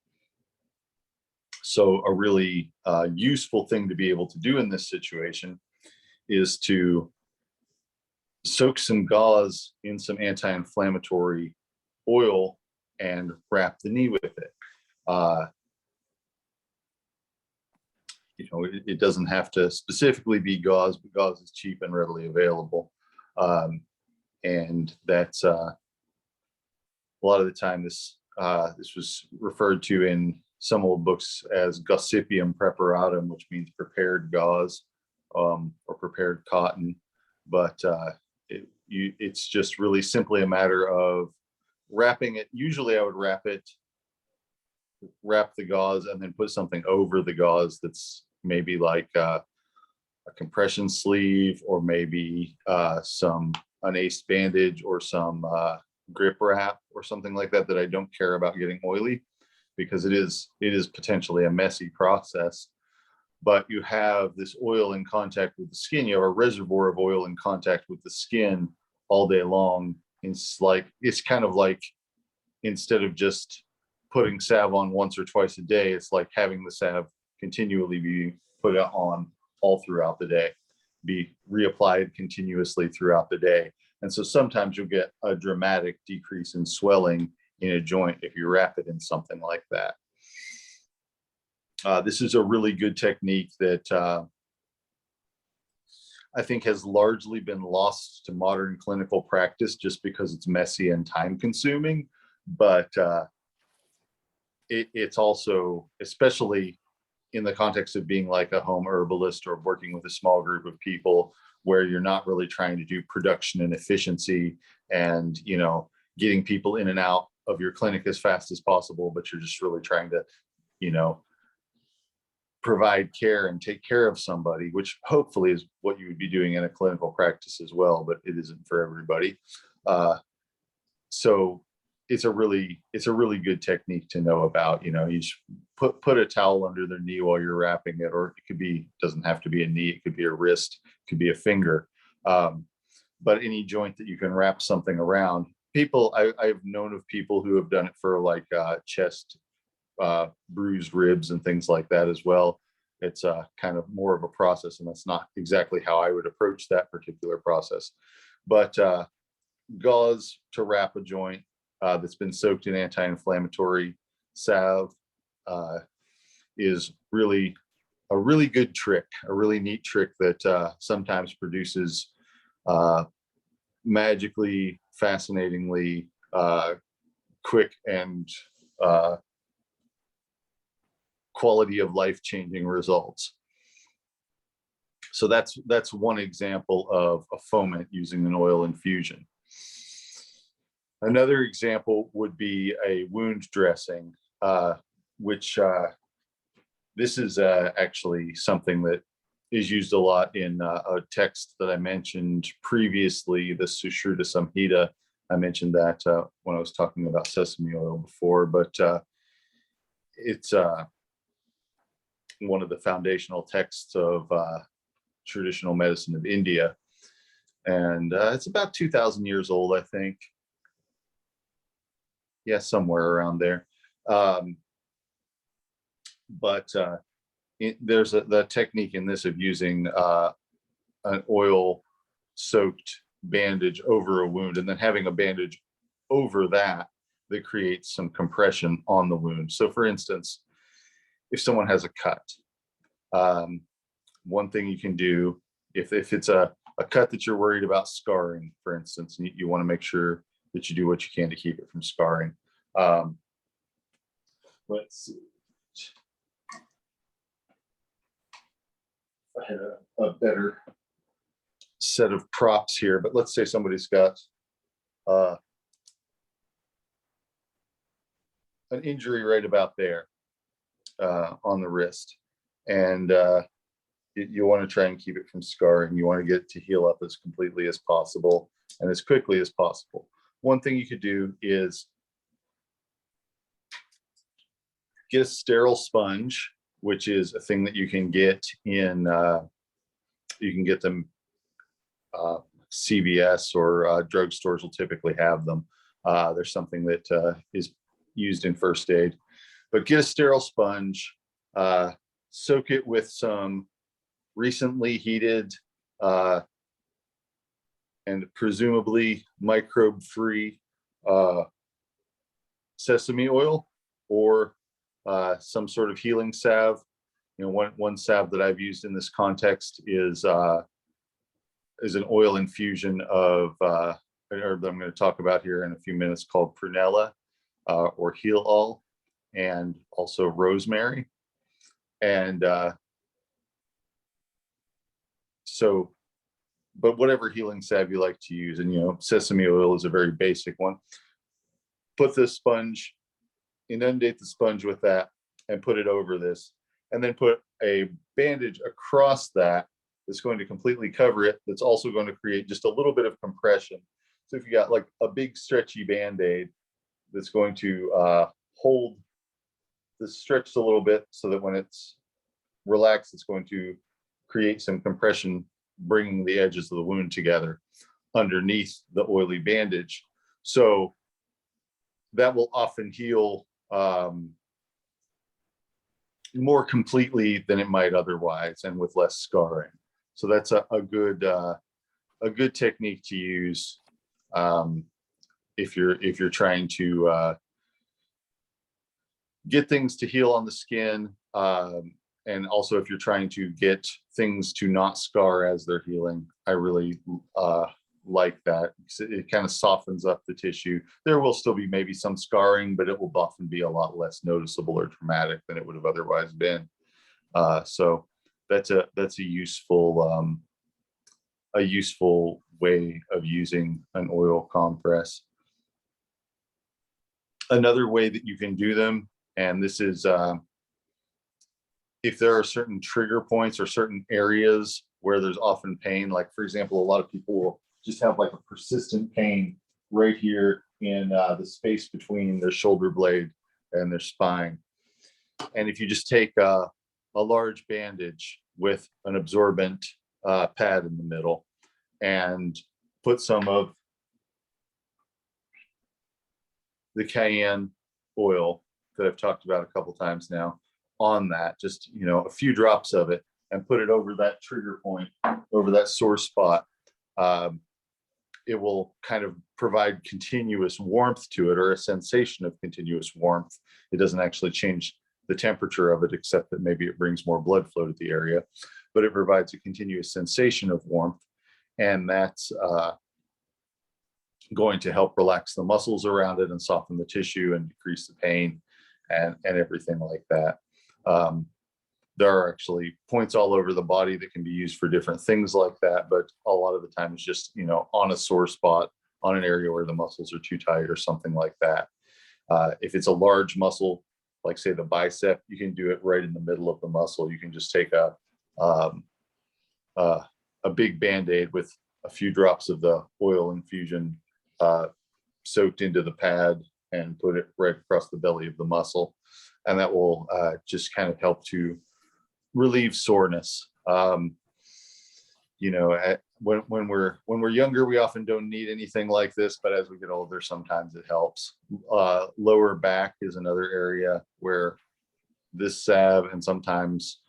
So a really useful thing to be able to do in this situation is to soak some gauze in some anti-inflammatory oil and wrap the knee with it. You know, it doesn't have to specifically be gauze, but gauze is cheap and readily available. And that's a lot of the time this was referred to in some old books as gossypium preparatum, which means prepared gauze or prepared cotton. But it's just really simply a matter of wrapping it. Usually I would wrap the gauze and then put something over the gauze that's maybe like a compression sleeve, or maybe some ace bandage, or some grip wrap or something like that, that I don't care about getting oily, because it is potentially a messy process. But you have this oil in contact with the skin. You have a reservoir of oil in contact with the skin all day long. It's kind of like, instead of just putting salve on once or twice a day, it's like having the salve continually be put on all throughout the day, be reapplied continuously throughout the day. And so sometimes you'll get a dramatic decrease in swelling in a joint if you wrap it in something like that. This is a really good technique that I think has largely been lost to modern clinical practice just because it's messy and time consuming. But it's also, especially in the context of being like a home herbalist or working with a small group of people, where you're not really trying to do production and efficiency and, you know, getting people in and out of your clinic as fast as possible, but you're just really trying to, you know, provide care and take care of somebody, which hopefully is what you would be doing in a clinical practice as well, but it isn't for everybody. So it's a really good technique to know about. You know, you just put a towel under their knee while you're wrapping it, or doesn't have to be a knee, it could be a wrist, it could be a finger. But any joint that you can wrap something around. I've known of people who have done it for like chest, bruised ribs and things like that as well. It's kind of more of a process, and that's not exactly how I would approach that particular process. But gauze to wrap a joint that's been soaked in anti-inflammatory salve is really a really good trick, a really neat trick that sometimes produces magically, fascinatingly quick and quality of life changing results. So that's one example of a foment using an oil infusion. Another example would be a wound dressing, which this is actually something that is used a lot in a text that I mentioned previously, the Sushruta Samhita. I mentioned that when I was talking about sesame oil before, but it's one of the foundational texts of traditional medicine of India. And it's about 2,000 years old, I think. Yeah, somewhere around there. But there's the technique in this of using an oil soaked bandage over a wound and then having a bandage over that creates some compression on the wound. So for instance, if someone has a cut, one thing you can do, if it's a cut that you're worried about scarring, for instance, and you want to make sure that you do what you can to keep it from scarring. Let's see. I had a better set of props here, but let's say somebody's got an injury right about there on the wrist, and you want to try and keep it from scarring. You want to get it to heal up as completely as possible and as quickly as possible. One thing you could do is get a sterile sponge, which is a thing that you can get in, you can get them CVS or drugstores will typically have them. There's something that is used in first aid, but get a sterile sponge, soak it with some recently heated and presumably microbe-free sesame oil or some sort of healing salve. You know, one salve that I've used in this context is an oil infusion of an herb that I'm going to talk about here in a few minutes called prunella or heal all, and also rosemary. And but whatever healing salve you like to use, and you know, sesame oil is a very basic one. Put the sponge, inundate the sponge with that and put it over this, and then put a bandage across that that's going to completely cover it, that's also going to create just a little bit of compression. So if you got like a big stretchy band-aid that's going to hold the stretched a little bit so that when it's relaxed, it's going to create some compression, bringing the edges of the wound together underneath the oily bandage. So that will often heal more completely than it might otherwise, and with less scarring. So that's a good technique to use if you're trying to get things to heal on the skin, and also if you're trying to get things to not scar as they're healing. I really like that. It kind of softens up the tissue. There will still be maybe some scarring, but it will often be a lot less noticeable or traumatic than it would have otherwise been. So that's a useful way of using an oil compress. Another way that you can do them, and this is if there are certain trigger points or certain areas where there's often pain, like for example, a lot of people will just have like a persistent pain right here in the space between their shoulder blade and their spine. And if you just take a large bandage with an absorbent pad in the middle and put some of the cayenne oil that I've talked about a couple times now on that, just, you know, a few drops of it, and put it over that trigger point, over that sore spot, it will kind of provide continuous warmth to it, or a sensation of continuous warmth. It doesn't actually change the temperature of it, except that maybe it brings more blood flow to the area, but it provides a continuous sensation of warmth. And that's going to help relax the muscles around it and soften the tissue and decrease the pain and everything like that. there are actually points all over the body that can be used for different things like that. But a lot of the time it's just, on a sore spot, on an area where the muscles are too tight or something like that. If it's a large muscle, like say the bicep, you can do it right in the middle of the muscle. You can just take a big Band-Aid with a few drops of the oil infusion soaked into the pad and put it right across the belly of the muscle. And that will just kind of help to relieve soreness. When we're younger, we often don't need anything like this, but as we get older, sometimes it helps. Lower back is another area where this salve and sometimes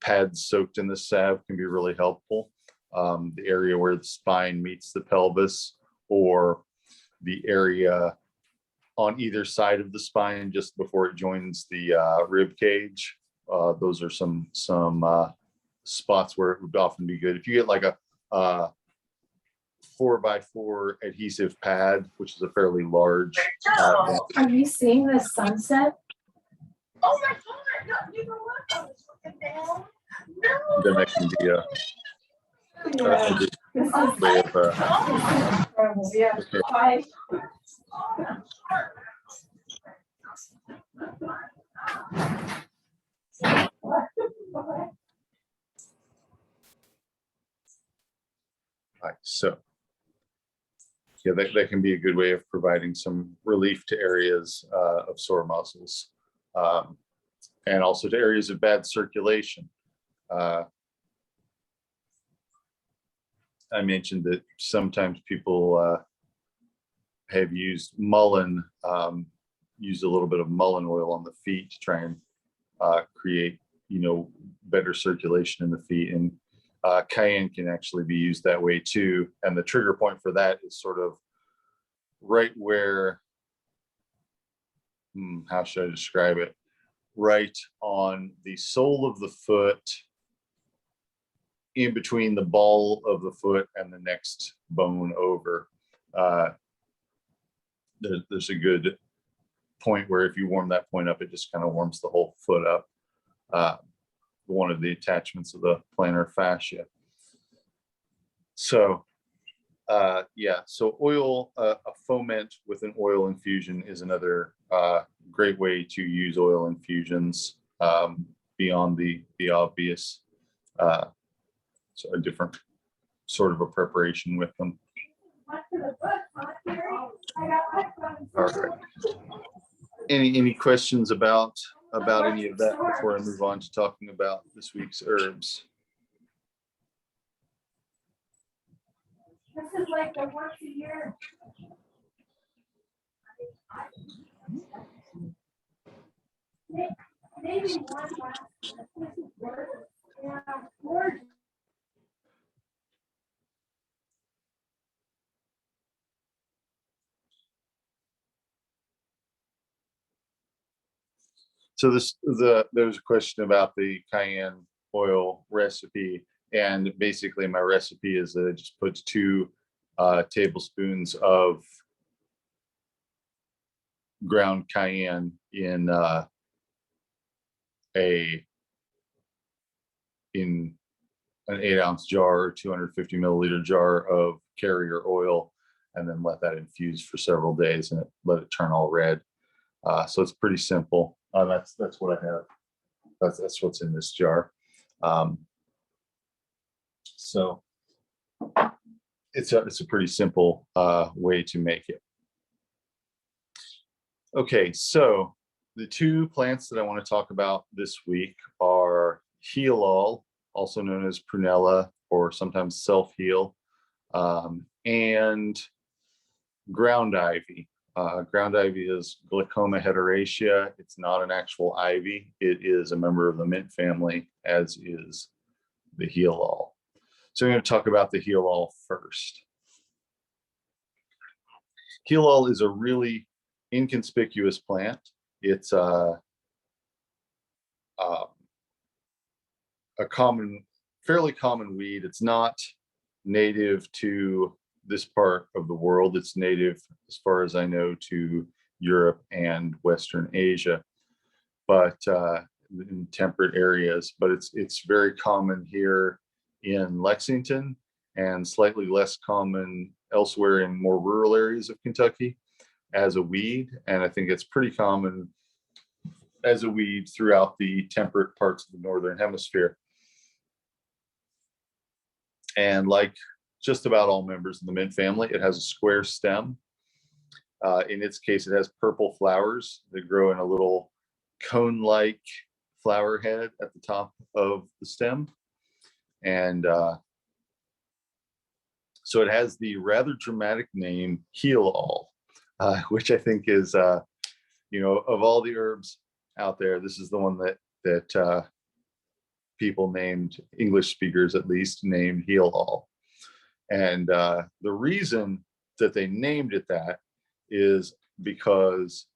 pads soaked in this salve can be really helpful. The area where the spine meets the pelvis, or the area on either side of the spine just before it joins the rib cage. Those are some spots where it would often be good. If you get like a 4x4 adhesive pad, which is a fairly large. Are you seeing the sunset? Oh my God! No, you know what? I was looking down. No. Then that can be a good way of, Incredible. Yeah. okay. Bye. Right, so yeah, that can be a good way of providing some relief to areas of sore muscles, and also to areas of bad circulation. I mentioned that sometimes people have used mullein, used a little bit of mullein oil on the feet to try and create, better circulation in the feet. And cayenne can actually be used that way too. And the trigger point for that is sort of right where, how should I describe it? Right on the sole of the foot, in between the ball of the foot and the next bone over. There's a good point where if you warm that point up, it just kind of warms the whole foot up. One of the attachments of the plantar fascia. So so oil, a foment with an oil infusion is another great way to use oil infusions beyond the obvious. So a different sort of a preparation with them. All right. Any questions about any of that before I move on to talking about this week's herbs? This is like the once a year. Maybe one last. This is gorgeous. Yeah, gorgeous. So there's a question about the cayenne oil recipe, and basically my recipe is that I just put 2 tablespoons of ground cayenne in an 8-ounce jar or 250 milliliter jar of carrier oil, and then let that infuse for several days and let it turn all red. So it's pretty simple. That's what I have. That's what's in this jar. So it's a pretty simple way to make it. Okay, so the 2 plants that I want to talk about this week are heal-all, also known as prunella or sometimes self-heal, and ground ivy. Ground ivy is Glaucoma heteracea. It's not an actual ivy. It is a member of the mint family, as is the heal-all. So I'm going to talk about the heal-all first. Heal-all is a really inconspicuous plant. It's a fairly common weed. It's not native to this part of the world. It's native, as far as I know, to Europe and Western Asia. But in temperate areas, but it's very common here in Lexington and slightly less common elsewhere in more rural areas of Kentucky as a weed. And I think it's pretty common as a weed throughout the temperate parts of the Northern Hemisphere. And like just about all members of the mint family, it has a square stem. In its case, it has purple flowers that grow in a little cone-like flower head at the top of the stem. And so it has the rather dramatic name heal-all, which I think is, you know, of all the herbs out there, this is the one that people named, English speakers at least, named heal-all. And the reason that they named it that is because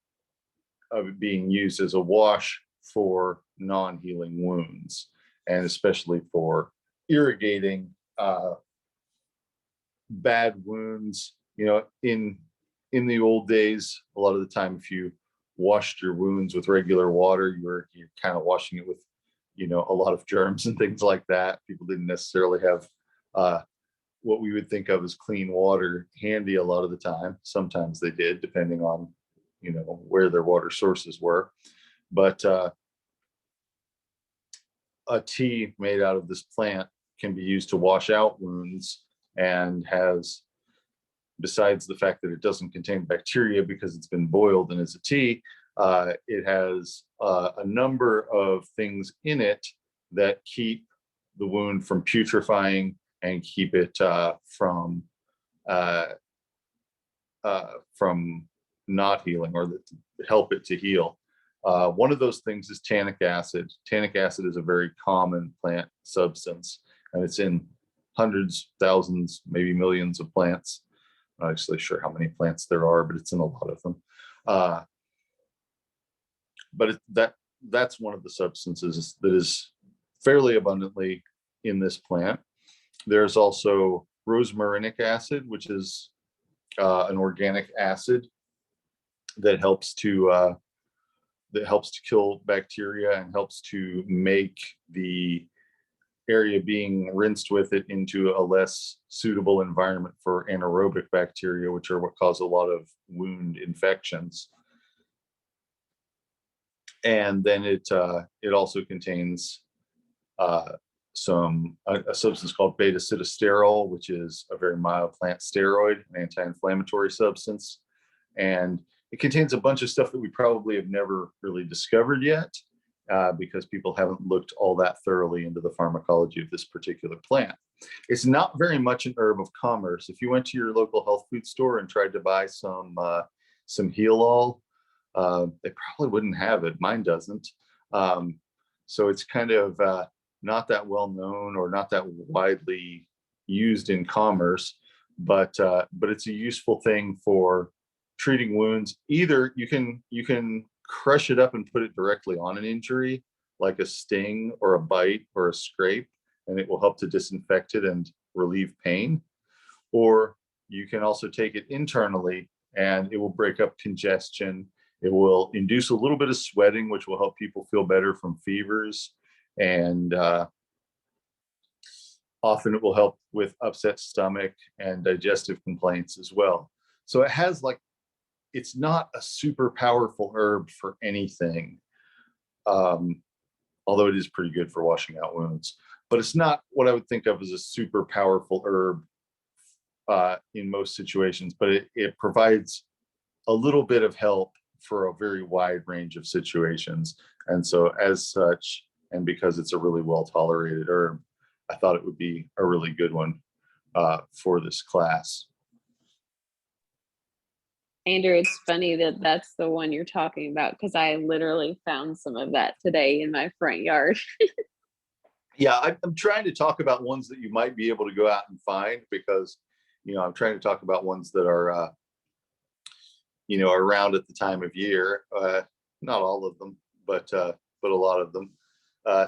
of it being used as a wash for non-healing wounds, and especially for irrigating bad wounds. You know, in the old days, a lot of the time, if you washed your wounds with regular water, you're kind of washing it with, you know, a lot of germs and things like that. People didn't necessarily have what we would think of as clean water handy a lot of the time. Sometimes they did, depending on, you know, where their water sources were. But a tea made out of this plant can be used to wash out wounds, and has, besides the fact that it doesn't contain bacteria because it's been boiled and is a tea, it has a number of things in it that keep the wound from putrefying and keep it from not healing, or that help it to heal. One of those things is tannic acid. Tannic acid is a very common plant substance, and it's in hundreds, thousands, maybe millions of plants. I'm not actually sure how many plants there are, but it's in a lot of them. But that's one of the substances that is fairly abundantly in this plant. There's also rosmarinic acid, which is an organic acid that helps to kill bacteria and helps to make the area being rinsed with it into a less suitable environment for anaerobic bacteria, which are what cause a lot of wound infections. And then it also contains a substance called beta-sitosterol, which is a very mild plant steroid, an anti-inflammatory substance. And it contains a bunch of stuff that we probably have never really discovered yet, because people haven't looked all that thoroughly into the pharmacology of this particular plant. It's not very much an herb of commerce. If you went to your local health food store and tried to buy some heal-all, they probably wouldn't have it. Mine doesn't. So it's kind of not that well known, or not that widely used in commerce, but it's a useful thing for treating wounds. Either you can crush it up and put it directly on an injury, like a sting or a bite or a scrape, and it will help to disinfect it and relieve pain. Or you can also take it internally, and it will break up congestion. It will induce a little bit of sweating, which will help people feel better from fevers. And often it will help with upset stomach and digestive complaints as well. So it has, like, it's not a super powerful herb for anything, although it is pretty good for washing out wounds. But it's not what I would think of as a super powerful herb in most situations, but it provides a little bit of help for a very wide range of situations. And so as such, and because it's a really well tolerated herb, I thought it would be a really good one for this class. Andrew, it's funny that that's the one you're talking about, because I literally found some of that today in my front yard. Yeah, I'm trying to talk about ones that you might be able to go out and find, because, you know, I'm trying to talk about ones that are, you know, around at the time of year. Not all of them, but a lot of them.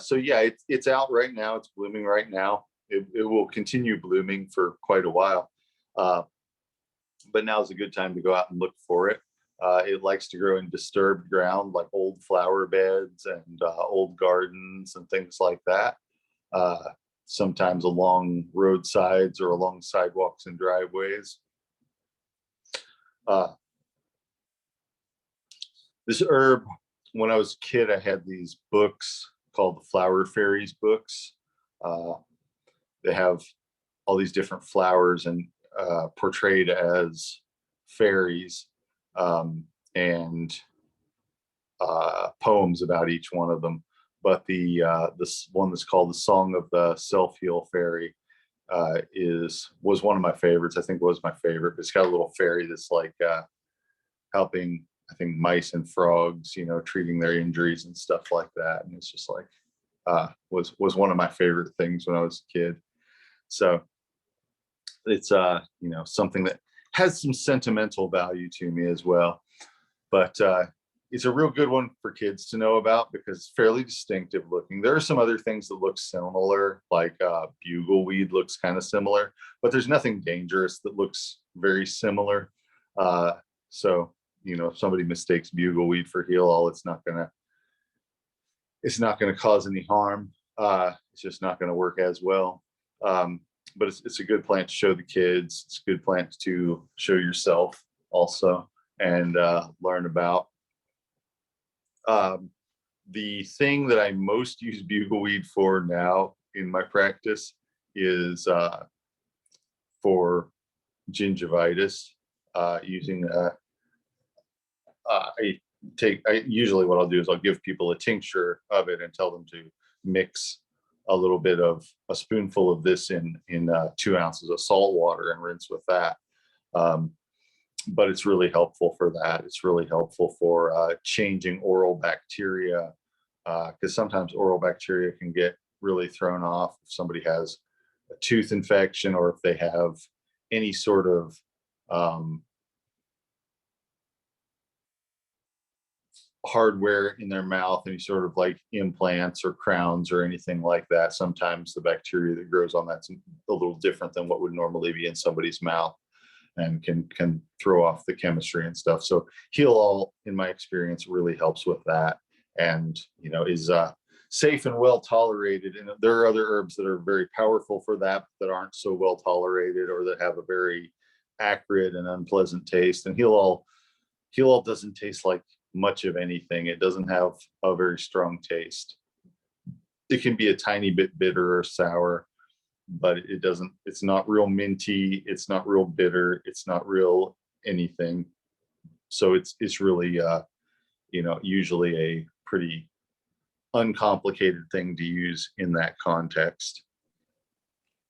So yeah, it's out right now. It's blooming right now. It will continue blooming for quite a while. But now is a good time to go out and look for it. It likes to grow in disturbed ground like old flower beds and old gardens and things like that. Sometimes along roadsides or along sidewalks and driveways. This herb, when I was a kid, I had these books called the Flower Fairies books. They have all these different flowers and portrayed as fairies, and poems about each one of them. But this one that's called the Song of the Self-Heal Fairy was one of my favorites. I think it was my favorite. It's got a little fairy that's like helping, I think, mice and frogs, treating their injuries and stuff like that. And it's just like was one of my favorite things when I was a kid. So it's something that has some sentimental value to me as well. But it's a real good one for kids to know about because it's fairly distinctive looking. There are some other things that look similar, like bugleweed looks kind of similar, but there's nothing dangerous that looks very similar. So, if somebody mistakes bugleweed for heal all, it's not gonna cause any harm. It's just not gonna work as well. But it's a good plant to show the kids. It's a good plant to show yourself also and learn about. The thing that I most use bugleweed for now in my practice is for gingivitis. Using usually what I'll do is I'll give people a tincture of it and tell them to mix a little bit of a spoonful of this in 2 ounces of salt water and rinse with that. But it's really helpful for that. It's really helpful for changing oral bacteria, because sometimes oral bacteria can get really thrown off if somebody has a tooth infection or if they have any sort of hardware in their mouth, any sort of like implants or crowns or anything like that. Sometimes the bacteria that grows on that's a little different than what would normally be in somebody's mouth and can throw off the chemistry and stuff. So Heal All, in my experience, really helps with that, and is safe and well tolerated. And there are other herbs that are very powerful for that aren't so well tolerated or that have a very acrid and unpleasant taste. And Heal All doesn't taste like much of anything. It doesn't have a very strong taste. It can be a tiny bit bitter or sour, but it's not real minty, it's not real bitter, it's not real anything. So it's really usually a pretty uncomplicated thing to use in that context.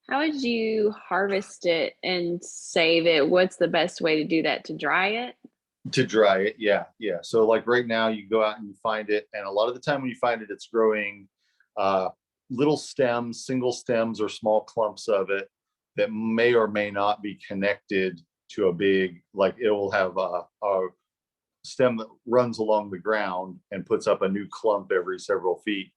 How would you harvest it and save it? What's the best way to do that? To dry it? To dry it, yeah. So like right now you go out and you find it, and a lot of the time when you find it, it's growing little stems, single stems or small clumps of it that may or may not be connected to a big, like it will have a stem that runs along the ground and puts up a new clump every several feet.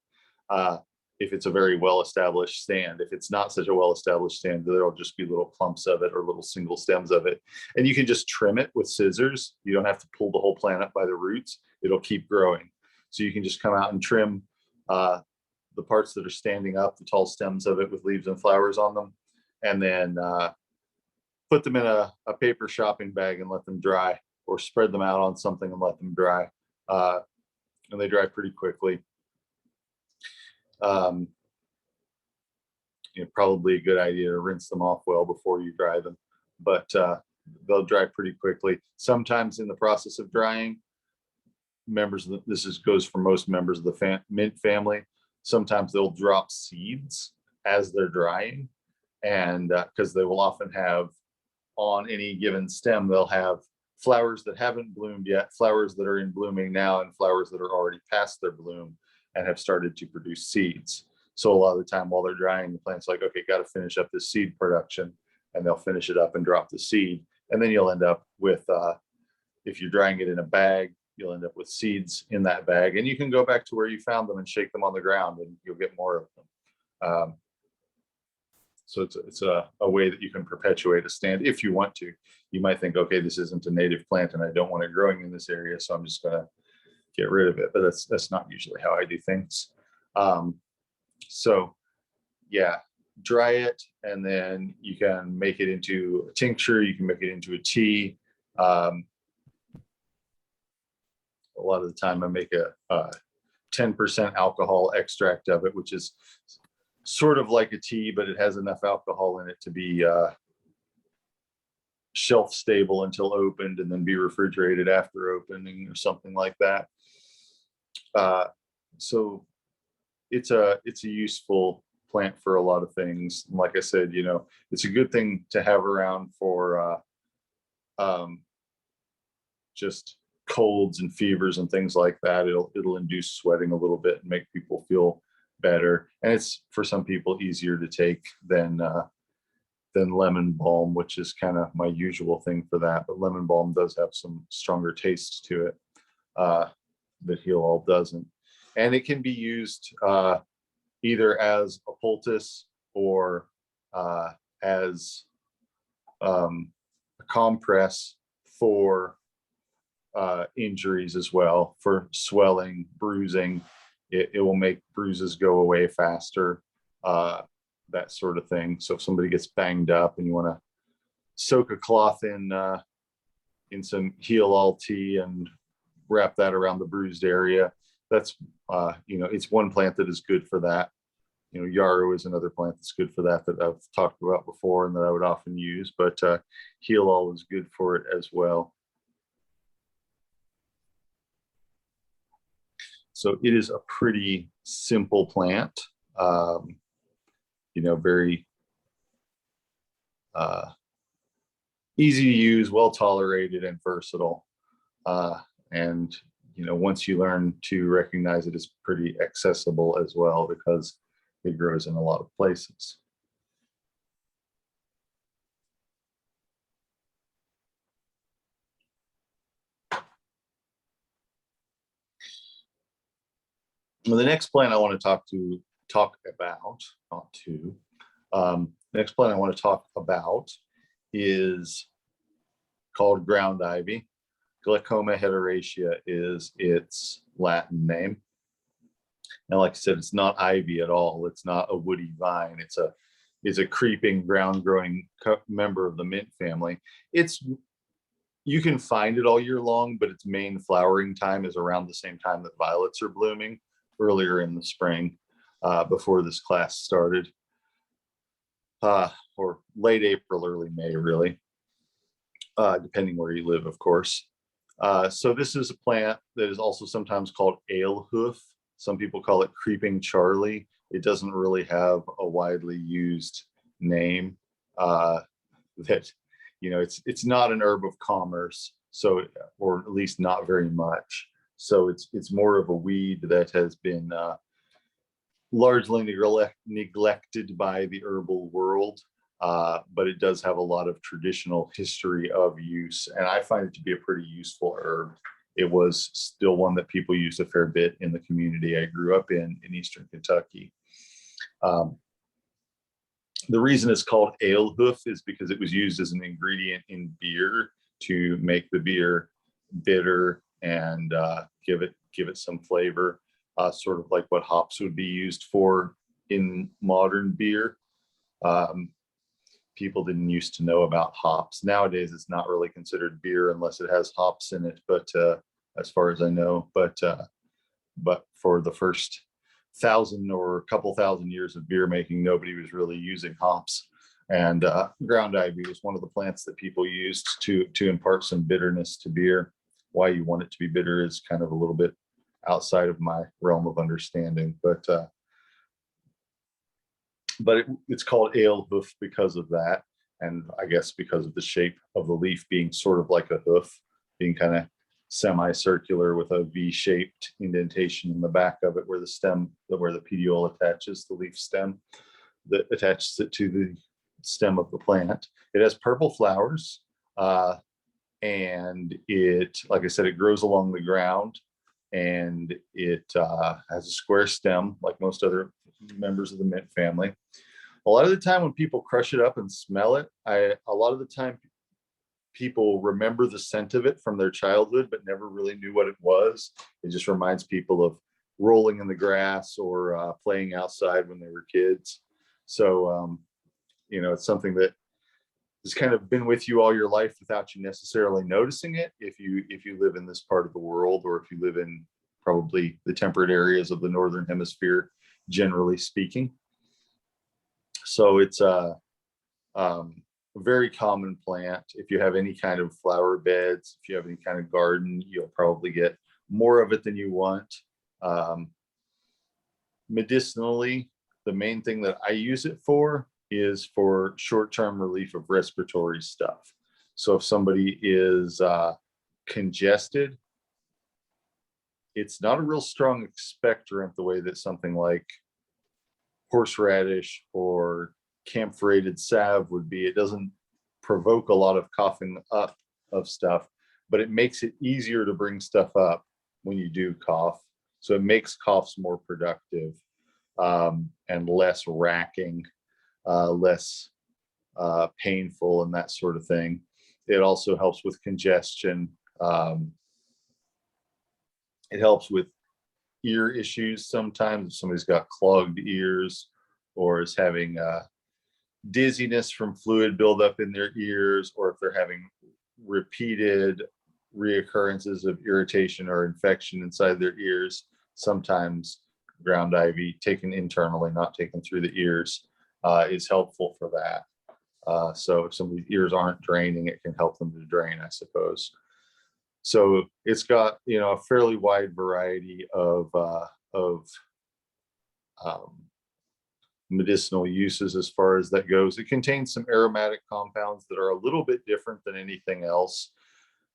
If it's a very well-established stand. If it's not such a well-established stand, there'll just be little clumps of it or little single stems of it. And you can just trim it with scissors. You don't have to pull the whole plant up by the roots. It'll keep growing. So you can just come out and trim the parts that are standing up, the tall stems of it with leaves and flowers on them, and then put them in a paper shopping bag and let them dry, or spread them out on something and let them dry. And they dry pretty quickly. Probably a good idea to rinse them off well before you dry them, but they'll dry pretty quickly. Sometimes in the process of drying, goes for most members of the mint family. Sometimes they'll drop seeds as they're drying, and because they will often have on any given stem, they'll have flowers that haven't bloomed yet, flowers that are in blooming now, and flowers that are already past their bloom and have started to produce seeds. So a lot of the time while they're drying, the plant's like, okay, got to finish up this seed production, and they'll finish it up and drop the seed. And then you'll end up with, if you're drying it in a bag, you'll end up with seeds in that bag, and you can go back to where you found them and shake them on the ground and you'll get more of them. So it's a way that you can perpetuate a stand if you want to. You might think, okay, this isn't a native plant and I don't want it growing in this area, so I'm just going to get rid of it. But that's not usually how I do things. So yeah, dry it, and then you can make it into a tincture. You can make it into a tea. A lot of the time I make a 10% alcohol extract of it, which is sort of like a tea, but it has enough alcohol in it to be shelf stable until opened, and then be refrigerated after opening or something like that. So it's a useful plant for a lot of things. And like I said, you know, it's a good thing to have around for just colds and fevers and things like that. It'll induce sweating a little bit and make people feel better. And it's, for some people, easier to take than lemon balm, which is kind of my usual thing for that. But lemon balm does have some stronger tastes to it that Heal All doesn't. And it can be used either as a poultice or as a compress for injuries as well, for swelling, bruising. It will make bruises go away faster, that sort of thing. So if somebody gets banged up and you want to soak a cloth in some Heal All tea and wrap that around the bruised area, that's you know, it's one plant that is good for that. You know, yarrow is another plant that's good for that I've talked about before and that I would often use, but Heal All is good for it as well. So it is a pretty simple plant, you know, very easy to use, well tolerated, and versatile. And you know, once you learn to recognize it, it's pretty accessible as well, because it grows in a lot of places. Well, the next plant I want to talk about is called ground ivy. Glaucoma heteracea is its Latin name. And like I said, it's not ivy at all. It's not a woody vine. It's a creeping ground growing member of the mint family. You can find it all year long, but its main flowering time is around the same time that violets are blooming, earlier in the spring, before this class started, or late April, early May, really, depending where you live, of course. So this is a plant that is also sometimes called alehoof. Some people call it creeping Charlie. It doesn't really have a widely used name. That, you know, it's not an herb of commerce, so, or at least not very much. So it's more of a weed that has been largely neglected by the herbal world, but it does have a lot of traditional history of use, and I find it to be a pretty useful herb. It was still one that people used a fair bit in the community I grew up in Eastern Kentucky. The reason it's called alehoof is because it was used as an ingredient in beer to make the beer bitter and give it some flavor, sort of like what hops would be used for in modern beer. People didn't used to know about hops. Nowadays, it's not really considered beer unless it has hops in it, but as far as I know, but for the first 1,000 or couple thousand years of beer making, nobody was really using hops. And ground ivy was one of the plants that people used to impart some bitterness to beer. Why you want it to be bitter is kind of a little bit outside of my realm of understanding, but it's called alehoof because of that, and I guess because of the shape of the leaf being sort of like a hoof, being kind of semicircular with a V-shaped indentation in the back of it, where the petiole attaches the leaf stem that attaches it to the stem of the plant. It has purple flowers, and it, like I said, it grows along the ground, and it has a square stem like most other members of the mint family. A lot of the time when people crush it up and smell it, a lot of the time people remember the scent of it from their childhood, but never really knew what it was. It just reminds people of rolling in the grass or playing outside when they were kids. So, it's something that has kind of been with you all your life without you necessarily noticing it. If you live in this part of the world, or if you live in probably the temperate areas of the Northern Hemisphere, generally speaking. So it's a very common plant. If you have any kind of flower beds, if you have any kind of garden, you'll probably get more of it than you want. Medicinally, the main thing that I use it for is for short-term relief of respiratory stuff. So if somebody is congested, it's not a real strong expectorant the way that something like horseradish or camphorated salve would be. It doesn't provoke a lot of coughing up of stuff, but it makes it easier to bring stuff up when you do cough. So it makes coughs more productive and less racking, less painful and that sort of thing. It also helps with congestion. It helps with ear issues sometimes. If somebody's got clogged ears or is having dizziness from fluid buildup in their ears, or if they're having repeated reoccurrences of irritation or infection inside their ears, sometimes ground ivy taken internally, not taken through the ears, is helpful for that. So if somebody's ears aren't draining, it can help them to drain, I suppose. So it's got, a fairly wide variety of medicinal uses as far as that goes. It contains some aromatic compounds that are a little bit different than anything else.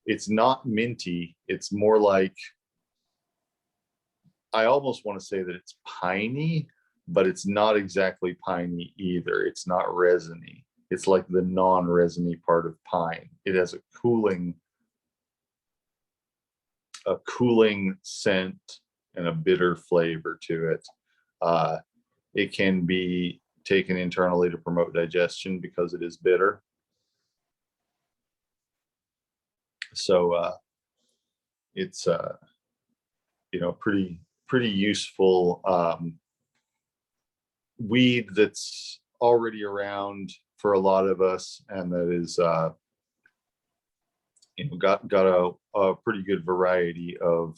It's not minty. It's more like, I almost want to say that it's piney, but it's not exactly piney either. It's not resiny. It's like the non-resiny part of pine. It has a cooling scent and a bitter flavor to it. It can be taken internally to promote digestion because it is bitter. So it's pretty useful weed that's already around for a lot of us, and that is got a pretty good variety of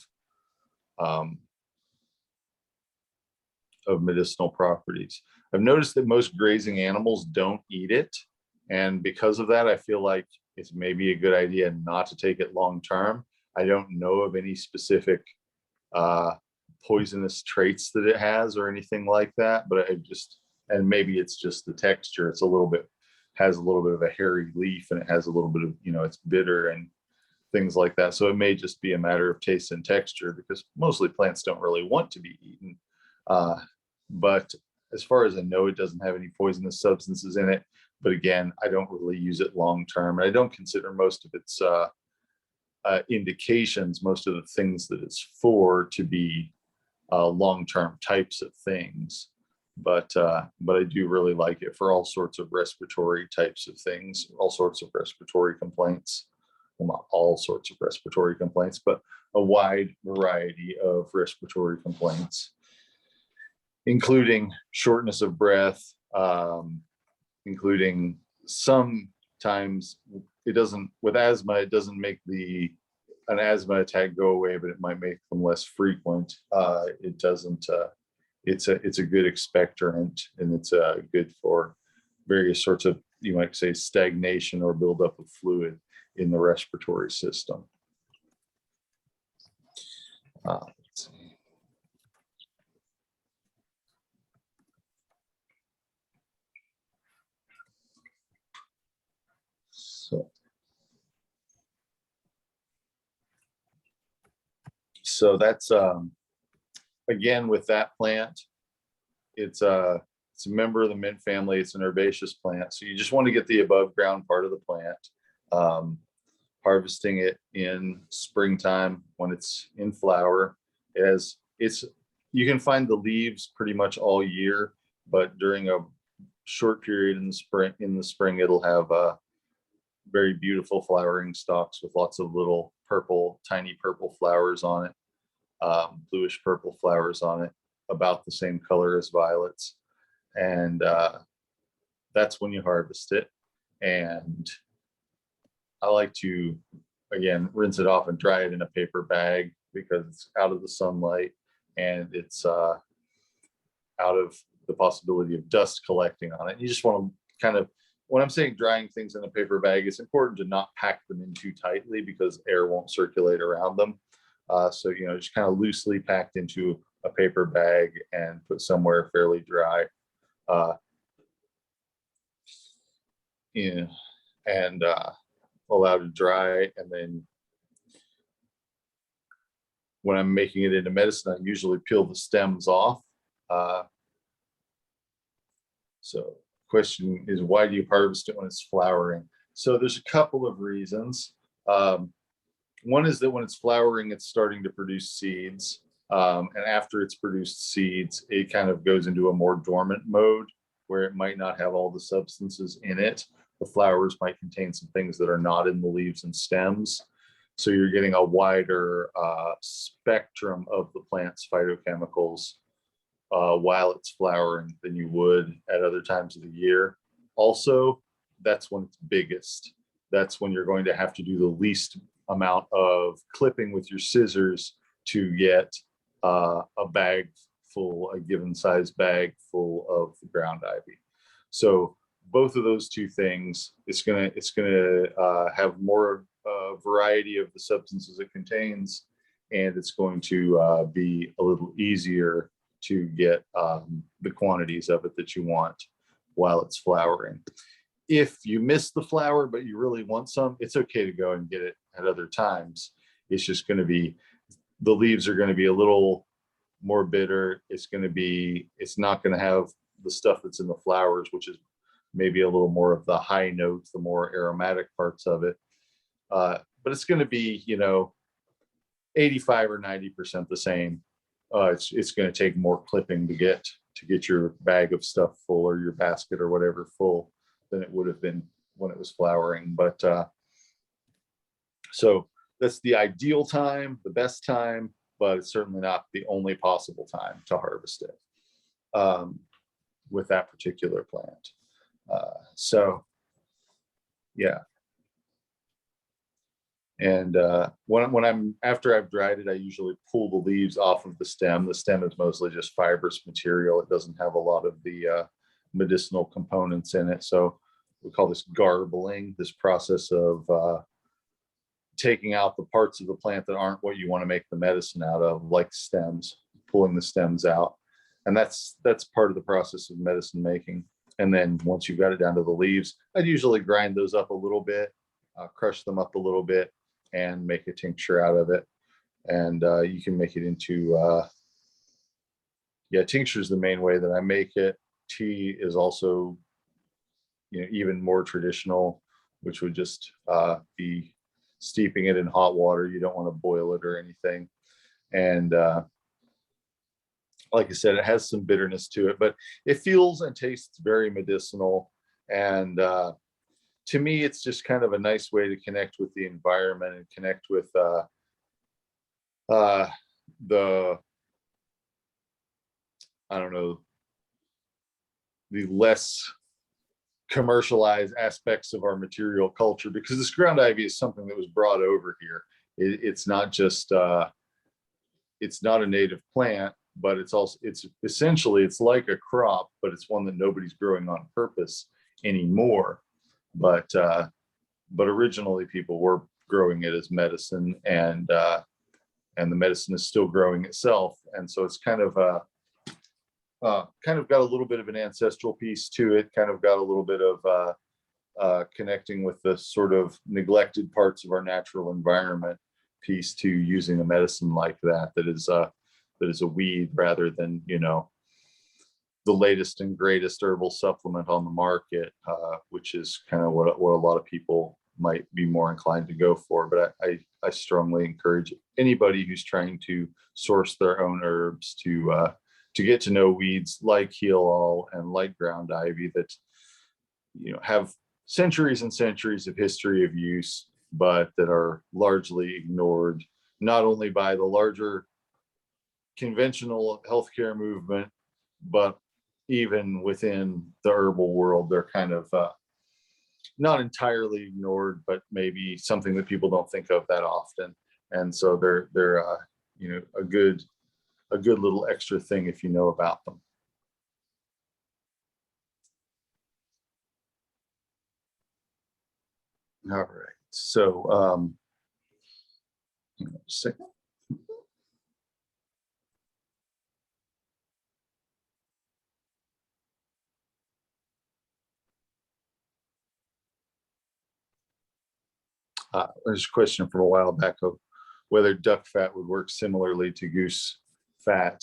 medicinal properties. I've noticed that most grazing animals don't eat it, and because of that, I feel like it's maybe a good idea not to take it long term. I don't know of any specific poisonous traits that it has or anything like that, but and maybe it's just the texture. Has a little bit of a hairy leaf, and it has a little bit of, it's bitter and things like that. So it may just be a matter of taste and texture, because mostly plants don't really want to be eaten. But as far as I know, it doesn't have any poisonous substances in it. But again, I don't really use it long term, and I don't consider most of its indications, most of the things that it's for, to be long-term types of things. But I do really like it for all sorts of respiratory types of things, all sorts of respiratory complaints. Well, not all sorts of respiratory complaints, but a wide variety of respiratory complaints, including shortness of breath, including sometimes with asthma, it doesn't make an asthma attack go away, but it might make them less frequent. It doesn't, it's a good expectorant, and it's good for various sorts of, you might say, stagnation or buildup of fluid in the respiratory system. Let's see. So that's again, with that plant, it's a member of the mint family. It's an herbaceous plant, so you just want to get the above ground part of the plant. Harvesting it in springtime when it's in flower. You can find the leaves pretty much all year, but during a short period in the spring. In the spring, it'll have very beautiful flowering stalks with lots of little purple, tiny purple flowers on it, bluish purple flowers on it, about the same color as violets. And that's when you harvest it. And I like to, again, rinse it off and dry it in a paper bag because it's out of the sunlight and it's out of the possibility of dust collecting on it. You just want to kind of, when I'm saying drying things in a paper bag, it's important to not pack them in too tightly because air won't circulate around them. So, just kind of loosely packed into a paper bag and put somewhere fairly dry. And allow to dry. And then when I'm making it into medicine, I usually peel the stems off. So question is, why do you harvest it when it's flowering? So there's a couple of reasons. One is that when it's flowering, it's starting to produce seeds. And after it's produced seeds, it kind of goes into a more dormant mode where it might not have all the substances in it. The flowers might contain some things that are not in the leaves and stems. So you're getting a wider spectrum of the plant's phytochemicals while it's flowering than you would at other times of the year. Also, that's when it's biggest. That's when you're going to have to do the least amount of clipping with your scissors to get a bag full, a given size bag full of the ground ivy. So both of those two things, it's gonna have more variety of the substances it contains, and it's going to be a little easier to get the quantities of it that you want while it's flowering. If you miss the flower but you really want some, it's okay to go and get it at other times. It's just going to be, the leaves are going to be a little more bitter. It's not going to have the stuff that's in the flowers, which is maybe a little more of the high notes, the more aromatic parts of it. But it's going to be, 85 or 90% the same. It's going to take more clipping to get your bag of stuff full, or your basket or whatever full, than it would have been when it was flowering. But so that's the ideal time, the best time, but it's certainly not the only possible time to harvest it with that particular plant. So yeah. And after I've dried it, I usually pull the leaves off of the stem. The stem is mostly just fibrous material. It doesn't have a lot of the medicinal components in it. So we call this garbling, this process of taking out the parts of the plant that aren't what you want to make the medicine out of, like stems, pulling the stems out. And that's part of the process of medicine making. And then once you've got it down to the leaves, I'd usually grind those up a little bit, crush them up a little bit, and make a tincture out of it. And you can make it into, tincture is the main way that I make it. Tea is also, even more traditional, which would just be steeping it in hot water. You don't want to boil it or anything. And like I said, it has some bitterness to it, but it feels and tastes very medicinal. And to me, it's just kind of a nice way to connect with the environment and connect with the less commercialized aspects of our material culture, because this ground ivy is something that was brought over here. It's not just it's not a native plant, but it's essentially it's like a crop, but it's one that nobody's growing on purpose anymore. But originally people were growing it as medicine, and the medicine is still growing itself. And so it's kind of got a little bit of an ancestral piece to it, kind of got a little bit of connecting with the sort of neglected parts of our natural environment piece to using a medicine like that is a weed rather than, the latest and greatest herbal supplement on the market, which is kind of what a lot of people might be more inclined to go for. But I strongly encourage anybody who's trying to source their own herbs to get to know weeds like heel all and like ground ivy that, you know, have centuries and centuries of history of use, but that are largely ignored, not only by the larger conventional healthcare movement, but even within the herbal world. They're kind of not entirely ignored, but maybe something that people don't think of that often. And so they're you know, a good little extra thing if you know about them. All right, so there's a question from a while back of whether duck fat would work similarly to goose fat.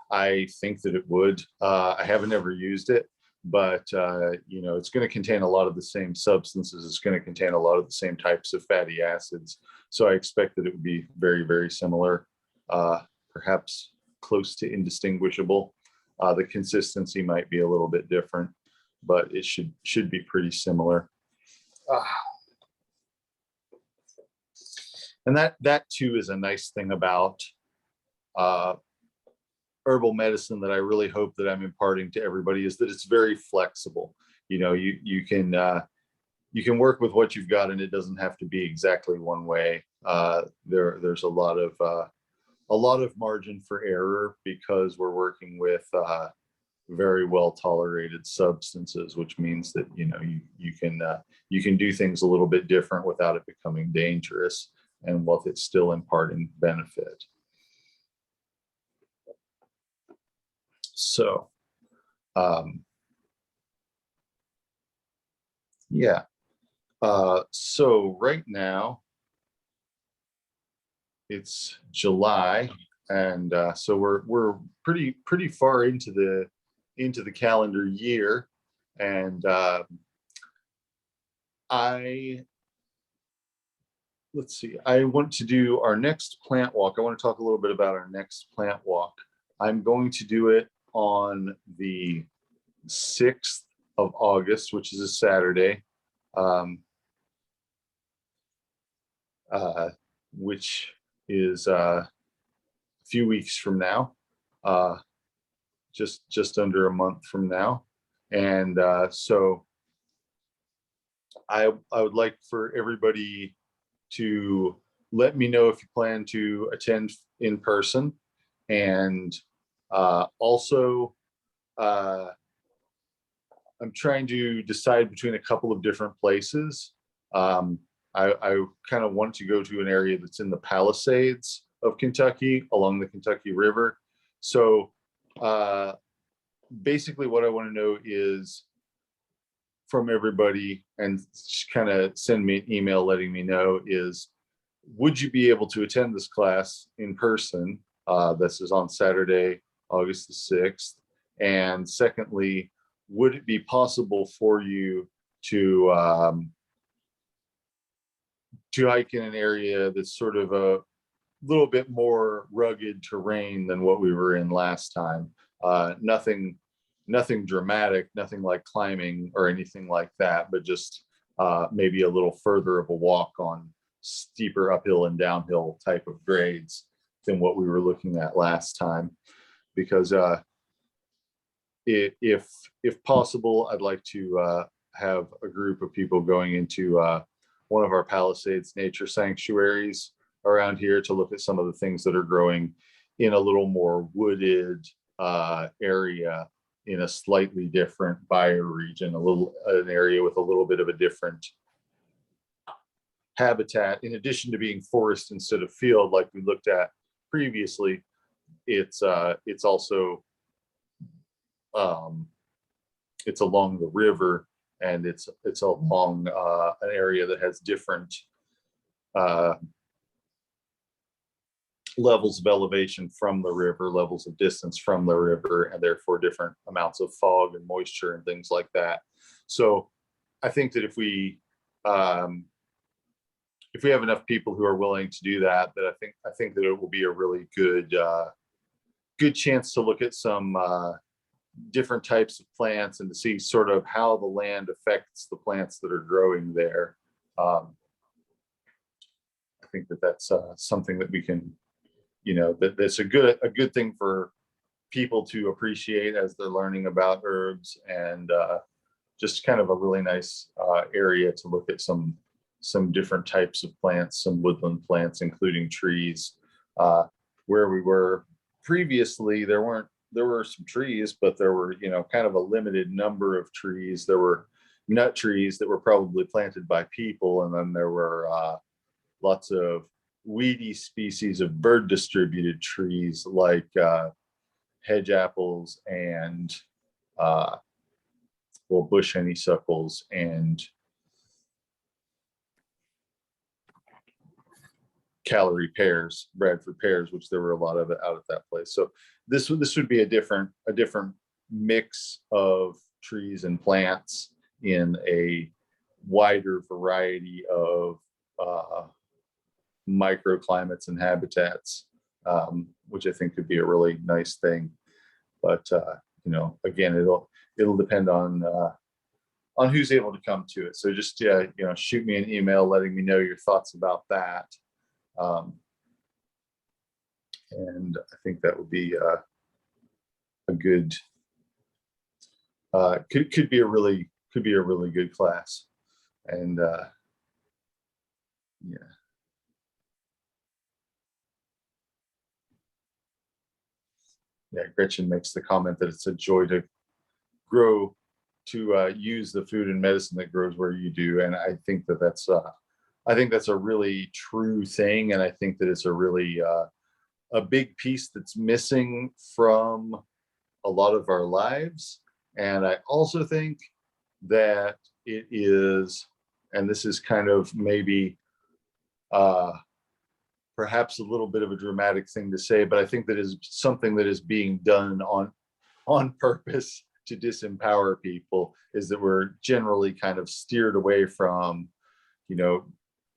I think that it would. I haven't ever used it, but you know, it's going to contain a lot of the same substances. It's going to contain a lot of the same types of fatty acids. So I expect that it would be very, very similar, perhaps close to indistinguishable. The consistency might be a little bit different, but it should be pretty similar. And that too is a nice thing about herbal medicine that I really hope that I'm imparting to everybody, is that it's very flexible. You know, you can work with what you've got, and it doesn't have to be exactly one way. There's a lot of margin for error because we're working with very well tolerated substances, which means that, you know, you can do things a little bit different without it becoming dangerous, and while it's still imparting benefit. So, yeah. So right now it's July, and so we're pretty far into the calendar year, and let's see, I want to do our next plant walk. I want to talk a little bit about our next plant walk. I'm going to do it on the 6th of August, which is a Saturday, which is a few weeks from now, just under a month from now. And so I would like for everybody to let me know if you plan to attend in person. And also, I'm trying to decide between a couple of different places. I kind of want to go to an area that's in the Palisades of Kentucky, along the Kentucky River. So basically what I want to know is from everybody, and kind of send me an email letting me know, is would you be able to attend this class in person? This is on Saturday, August the 6th. And secondly, would it be possible for you to hike in an area that's sort of a little bit more rugged terrain than what we were in last time? Nothing dramatic, nothing like climbing or anything like that, but just maybe a little further of a walk on steeper uphill and downhill type of grades than what we were looking at last time. Because if possible, I'd like to have a group of people going into one of our Palisades nature sanctuaries around here to look at some of the things that are growing in a little more wooded area, in a slightly different bioregion, an area with a little bit of a different habitat. In addition to being forest instead of field, like we looked at previously, it's also it's along the river, and it's along an area that has different levels of elevation from the river, levels of distance from the river, and therefore different amounts of fog and moisture and things like that. So I think that if we have enough people who are willing to do that, I think that it will be a really good good chance to look at some different types of plants and to see sort of how the land affects the plants that are growing there. I think that that's something that we can, that's a good thing for people to appreciate as they're learning about herbs, and just kind of a really nice area to look at some different types of plants, some woodland plants, including trees. Where we were previously, there were some trees, but there were, kind of a limited number of trees. There were nut trees that were probably planted by people, and then there were lots of weedy species of bird distributed trees like hedge apples and bush honeysuckles and calorie pears, Bradford pears, which there were a lot of it out at that place. So this would be a different mix of trees and plants in a wider variety of microclimates and habitats, which I think could be a really nice thing. But again, it'll depend on who's able to come to it. So just shoot me an email letting me know your thoughts about that. And I think that would be a good could be a really good class. And Gretchen makes the comment that it's a joy to use the food and medicine that grows where you do, and I think that that's a really true thing, and I think that it's a really a big piece that's missing from a lot of our lives. And I also think that it is, and this is kind of maybe perhaps a little bit of a dramatic thing to say, but I think that is something that is being done on purpose to disempower people, is that we're generally kind of steered away from,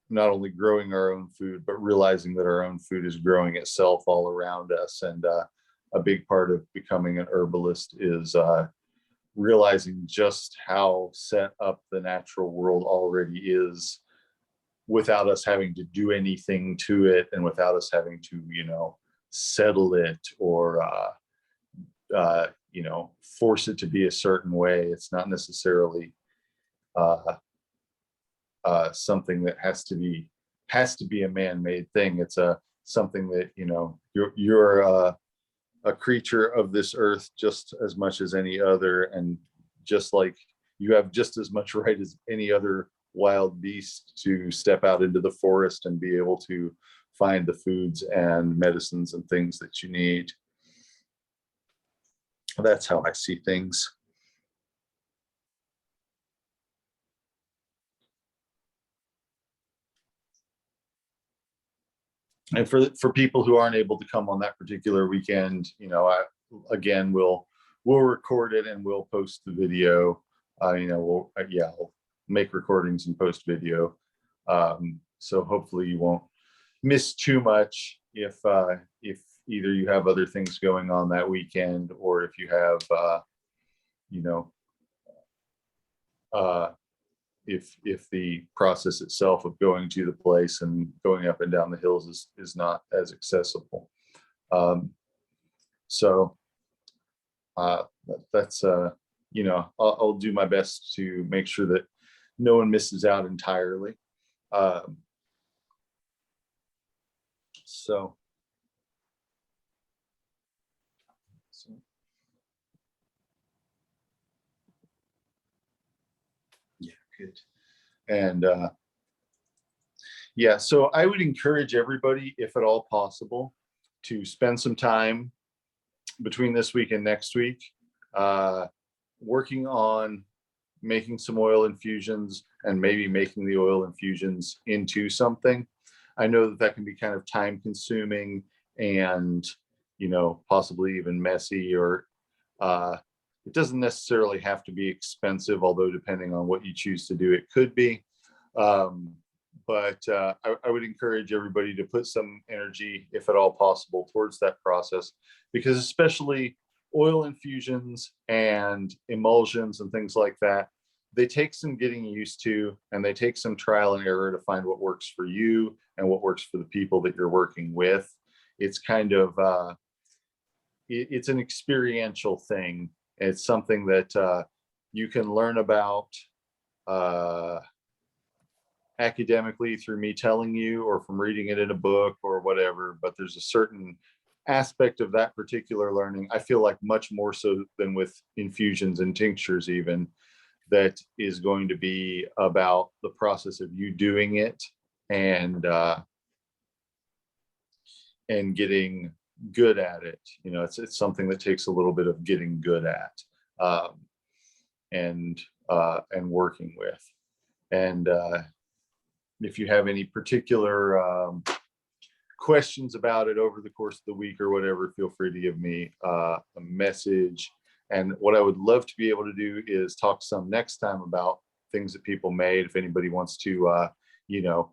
not only growing our own food, but realizing that our own food is growing itself all around us. And a big part of becoming an herbalist is realizing just how set up the natural world already is, without us having to do anything to it, and without us having to, settle it or, force it to be a certain way. It's not necessarily something that has to be a man-made thing. It's something that, you're a creature of this earth just as much as any other, and just like you have just as much right as any other wild beast to step out into the forest and be able to find the foods and medicines and things that you need. That's how I see things. And for people who aren't able to come on that particular weekend, we'll record it and we'll post the video. I'll make recordings and post video. So hopefully you won't miss too much if either you have other things going on that weekend, or if you have if the process itself of going to the place and going up and down the hills is not as accessible. That's I'll do my best to make sure that no one misses out entirely. Yeah, good. And so I would encourage everybody, if at all possible, to spend some time between this week and next week working on making some oil infusions, and maybe making the oil infusions into something. I know that can be kind of time consuming and, possibly even messy, or it doesn't necessarily have to be expensive, although depending on what you choose to do, it could be. but I would encourage everybody to put some energy, if at all possible, towards that process, because especially oil infusions and emulsions and things like that, they take some getting used to, and they take some trial and error to find what works for you and what works for the people that you're working with. It's kind of it's an experiential thing. It's something that you can learn about academically through me telling you, or from reading it in a book or whatever, but there's a certain aspect of that particular learning, I feel like much more so than with infusions and tinctures even, that is going to be about the process of you doing it and getting good at it. You know, it's something that takes a little bit of getting good at, and working with. And if you have any particular questions about it over the course of the week or whatever, feel free to give me a message. And what I would love to be able to do is talk some next time about things that people made. If anybody wants to, you know,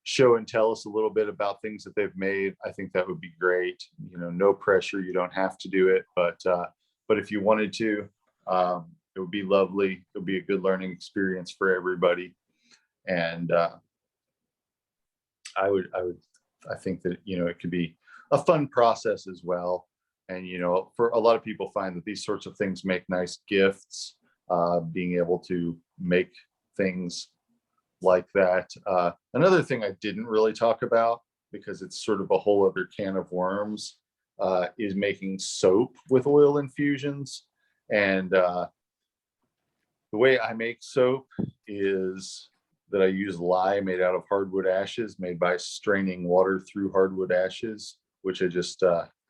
show and tell us a little bit about things that they've made, I think that would be great. You know, no pressure. You don't have to do it, but if you wanted to, it would be lovely. It would be a good learning experience for everybody. And I think that, you know, it could be a fun process as well. And, you know, for a lot of people find that these sorts of things make nice gifts, being able to make things like that. Another thing I didn't really talk about, because it's sort of a whole other can of worms, is making soap with oil infusions. And the way I make soap is that I use lye made out of hardwood ashes, made by straining water through hardwood ashes, which I just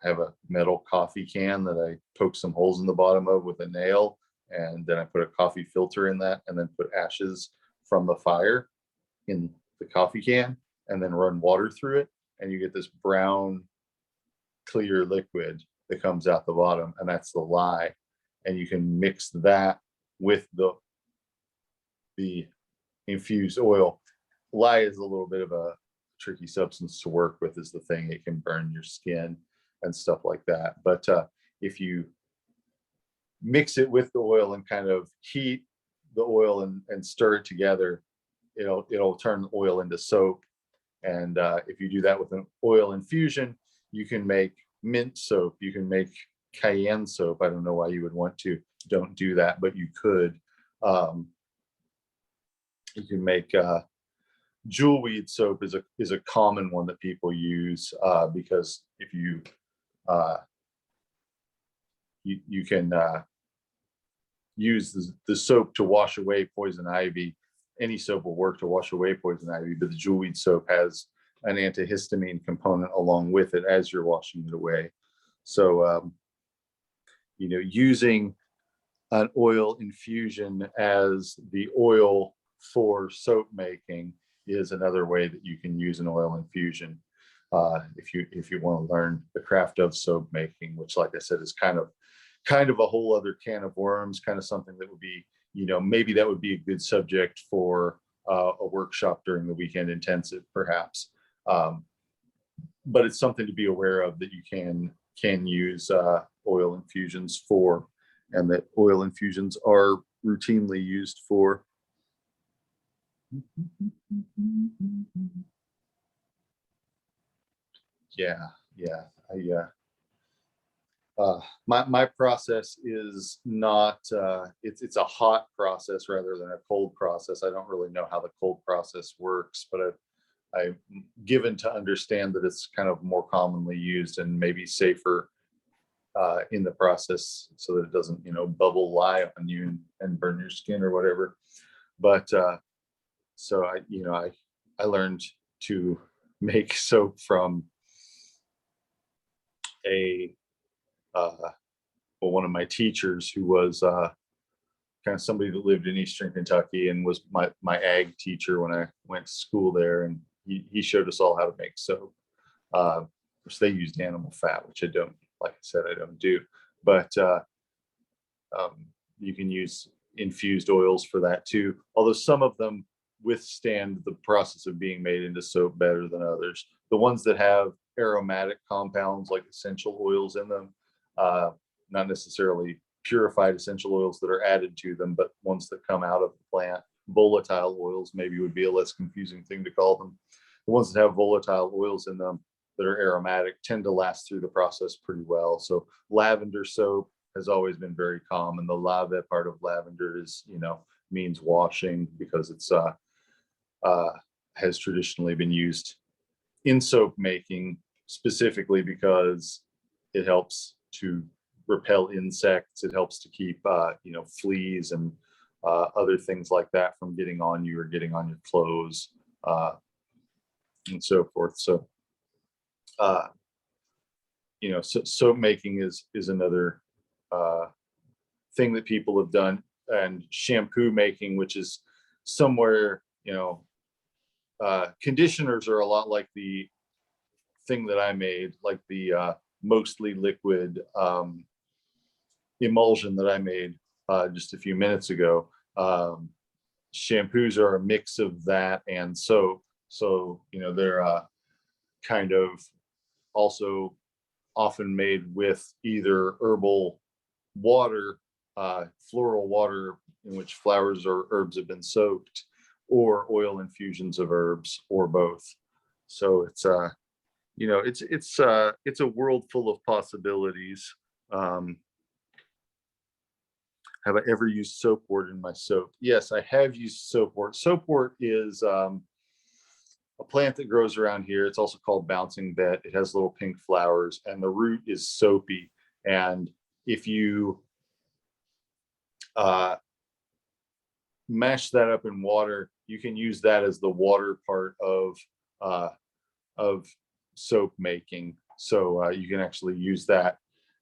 have a metal coffee can that I poke some holes in the bottom of with a nail, and then I put a coffee filter in that, and then put ashes from the fire in the coffee can, and then run water through it, and you get this brown clear liquid that comes out the bottom, and that's the lye. And you can mix that with the infused oil. Lye is a little bit of a tricky substance to work with, is the thing. It can burn your skin and stuff like that. But if you mix it with the oil and kind of heat the oil and stir it together, it'll turn the oil into soap. And if you do that with an oil infusion, you can make mint soap. You can make cayenne soap. I don't know why you would want to. Don't do that, but you could. You can make jewelweed soap is a common one that people use, because if you can use the soap to wash away poison ivy. Any soap will work to wash away poison ivy, but the jewelweed soap has an antihistamine component along with it as you're washing it away. So you know, using an oil infusion as the oil for soap making is another way that you can use an oil infusion, if you want to learn the craft of soap making, which, like I said, is kind of a whole other can of worms, kind of something that would be, you know, maybe that would be a good subject for a workshop during the weekend intensive, perhaps. But it's something to be aware of, that you can use oil infusions for, and that oil infusions are routinely used for. Yeah. My process is not, it's a hot process rather than a cold process. I don't really know how the cold process works, but I've given to understand that it's kind of more commonly used and maybe safer in the process, so that it doesn't, you know, bubble lye on you and burn your skin or whatever. But so I learned to make soap from one of my teachers, who was kind of somebody that lived in Eastern Kentucky and was my ag teacher when I went to school there. And he showed us all how to make soap. Of course, they used animal fat, which I don't, like I said, I don't do. But you can use infused oils for that too. Although some of them withstand the process of being made into soap better than others. The ones that have aromatic compounds like essential oils in them, not necessarily purified essential oils that are added to them, but ones that come out of the plant. Volatile oils maybe would be a less confusing thing to call them. The ones that have volatile oils in them that are aromatic tend to last through the process pretty well. So lavender soap has always been very common. The lave part of lavender is, means washing, because it's has traditionally been used in soap making, specifically because it helps to repel insects. It helps to keep fleas and other things like that from getting on you or getting on your clothes, and so forth. So soap making is another thing that people have done, and shampoo making, which is somewhere, conditioners are a lot like the thing that I made, like the mostly liquid emulsion that I made just a few minutes ago. Shampoos are a mix of that and soap. So, they're kind of also often made with either herbal water, floral water in which flowers or herbs have been soaked, or oil infusions of herbs, or both. So it's it's a world full of possibilities. Have I ever used soapwort in my soap? Yes, I have used soapwort. Soapwort is a plant that grows around here. It's also called bouncing bet. It has little pink flowers, and the root is soapy. And if you mash that up in water, you can use that as the water part of soap making. So you can actually use that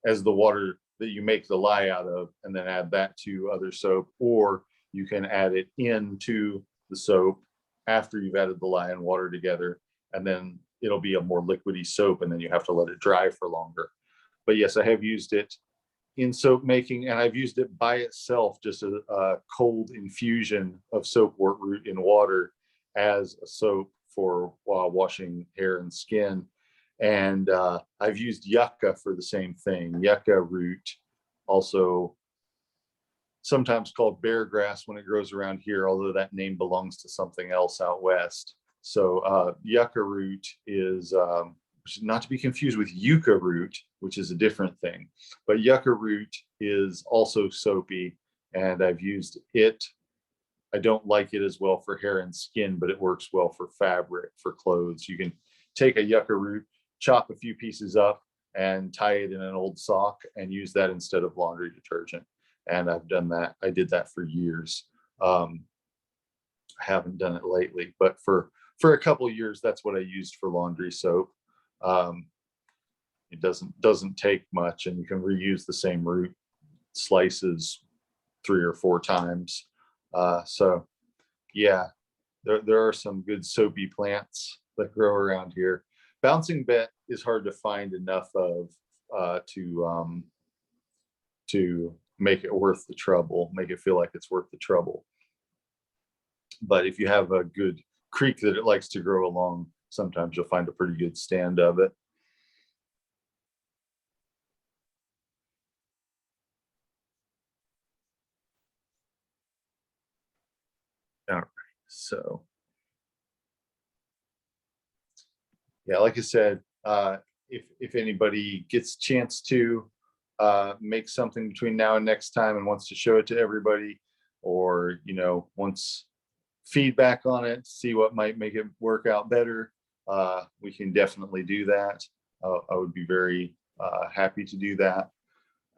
as the water that you make the lye out of, and then add that to other soap, or you can add it into the soap after you've added the lye and water together, and then it'll be a more liquidy soap, and then you have to let it dry for longer. But yes, I have used it in soap making, and I've used it by itself, just a cold infusion of soapwort root in water as a soap for washing hair and skin. And I've used yucca for the same thing. Yucca root, also sometimes called bear grass when it grows around here, although that name belongs to something else out west. So yucca root is not to be confused with yucca root, which is a different thing. But yucca root is also soapy, and I've used it. I don't like it as well for hair and skin, but it works well for fabric, for clothes. You can take a yucca root, chop a few pieces up, and tie it in an old sock and use that instead of laundry detergent. And I've done that. I did that for years. I haven't done it lately, but for a couple of years, that's what I used for laundry soap. It doesn't take much, and you can reuse the same root slices 3 or 4 times. So yeah, there are some good soapy plants that grow around here. Bouncing bet is hard to find enough of to make it worth the trouble, make it feel like it's worth the trouble. But if you have a good creek that it likes to grow along, sometimes you'll find a pretty good stand of it. All right, so yeah, like I said, if anybody gets a chance to make something between now and next time and wants to show it to everybody, or wants feedback on it, see what might make it work out better, we can definitely do that. I would be very happy to do that,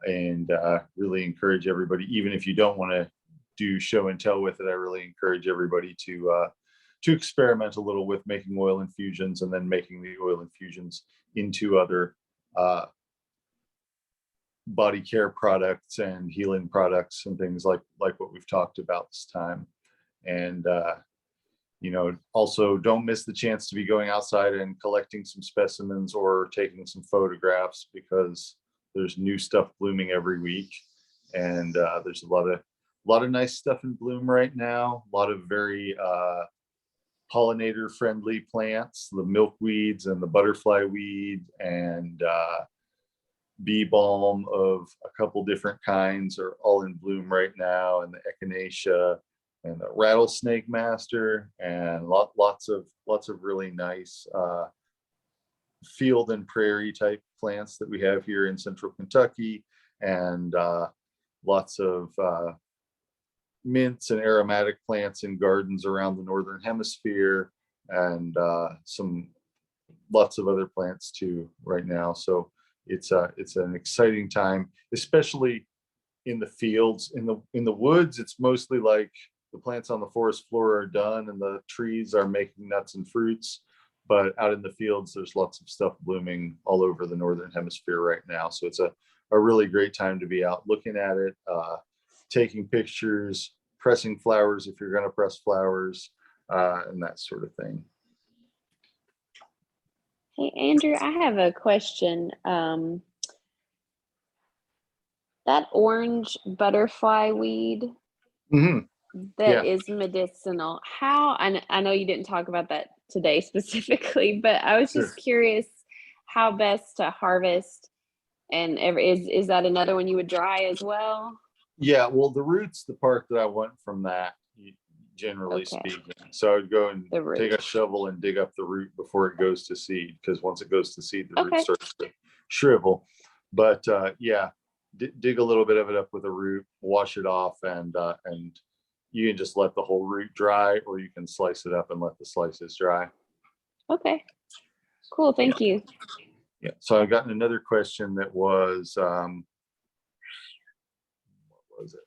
and really encourage everybody, even if you don't want to do show and tell with it, I really encourage everybody to experiment a little with making oil infusions, and then making the oil infusions into other body care products and healing products and things like what we've talked about this time. And also don't miss the chance to be going outside and collecting some specimens or taking some photographs, because there's new stuff blooming every week, and there's a lot of nice stuff in bloom right now. A lot of very pollinator friendly plants, the milkweeds and the butterfly weed, and bee balm of a couple different kinds are all in bloom right now, and the echinacea and the rattlesnake master, and lots of really nice field and prairie type plants that we have here in central Kentucky, and lots of mints and aromatic plants in gardens around the northern hemisphere, and lots of other plants too right now. So it's an exciting time, especially in the fields. In the woods, it's mostly like the plants on the forest floor are done and the trees are making nuts and fruits. But out in the fields, there's lots of stuff blooming all over the northern hemisphere right now. So it's a really great time to be out looking at it, taking pictures, pressing flowers if you're going to press flowers, and that sort of thing. Hey, Andrew, I have a question. That orange butterfly weed that is medicinal, how, I know you didn't talk about that today specifically, but I was just curious how best to harvest, and is that another one you would dry as well? Yeah, well, the root's the part that I want from that, generally speaking. So I'd go and take a shovel and dig up the root before it goes to seed, because once it goes to seed, the root starts to shrivel. But yeah, dig a little bit of it up with a root, wash it off, and you can just let the whole root dry, or you can slice it up and let the slices dry. Okay, cool, thank you. Yeah, so I've gotten another question that was, what was it?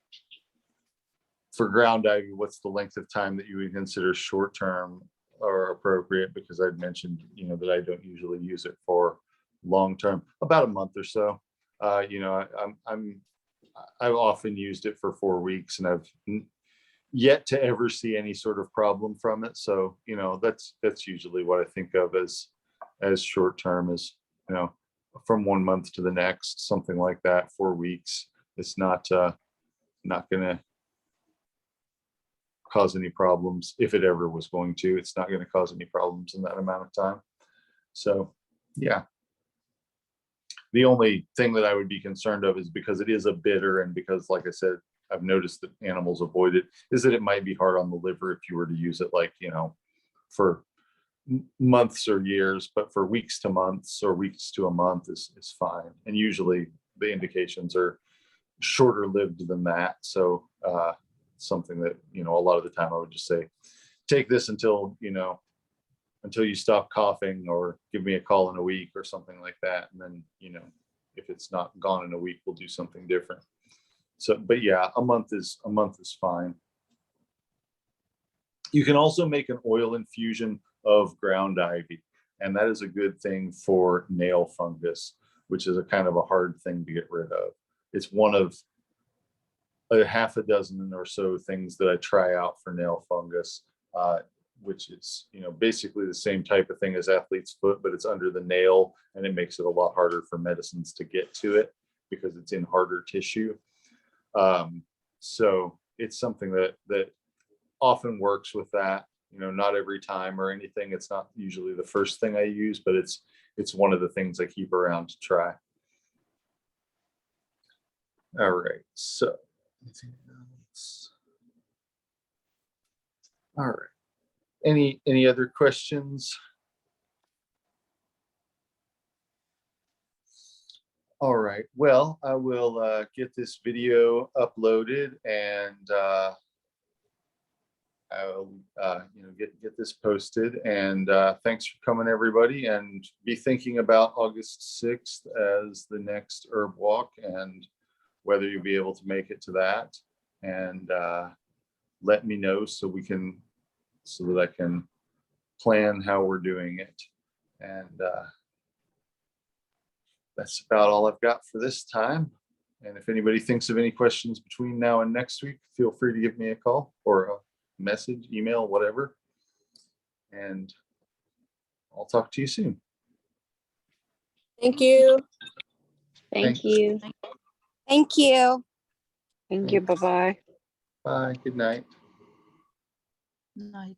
For ground ivy, what's the length of time that you would consider short-term or appropriate? Because I'd mentioned, that I don't usually use it for long-term, about a month or so. I've often used it for 4 weeks, and I've yet to ever see any sort of problem from it. So, that's usually what I think of as short-term, is, from 1 month to the next, something like that. 4 weeks. It's not going to cause any problems. If it ever was going to, it's not going to cause any problems in that amount of time. So, yeah. The only thing that I would be concerned of is, because it is a bitter, and because, like I said, I've noticed that animals avoid it, is that it might be hard on the liver if you were to use it, like, for months or years, but for weeks to months or weeks to a month is fine. And usually the indications are shorter lived than that. So something that, a lot of the time I would just say, take this until you stop coughing, or give me a call in a week or something like that. And then, if it's not gone in a week, we'll do something different. So, but yeah, a month is fine. You can also make an oil infusion of ground ivy, and that is a good thing for nail fungus, which is a kind of a hard thing to get rid of. It's one of a half a dozen or so things that I try out for nail fungus, which is, basically the same type of thing as athlete's foot, but it's under the nail, and it makes it a lot harder for medicines to get to it because it's in harder tissue. So it's something that often works with that. Not every time or anything. It's not usually the first thing I use, but it's one of the things I keep around to try. All right, so anything else? All right. Any other questions? All right. Well, I will get this video uploaded, and I'll get this posted. And thanks for coming, everybody, and be thinking about August 6th as the next herb walk, and whether you'll be able to make it to that. And let me know so that I can plan how we're doing it. And that's about all I've got for this time. And if anybody thinks of any questions between now and next week, feel free to give me a call or a message, email, whatever. And I'll talk to you soon. Thank you. Thank you. Thank you. Thank you. Bye-bye. Bye. Good night. Night.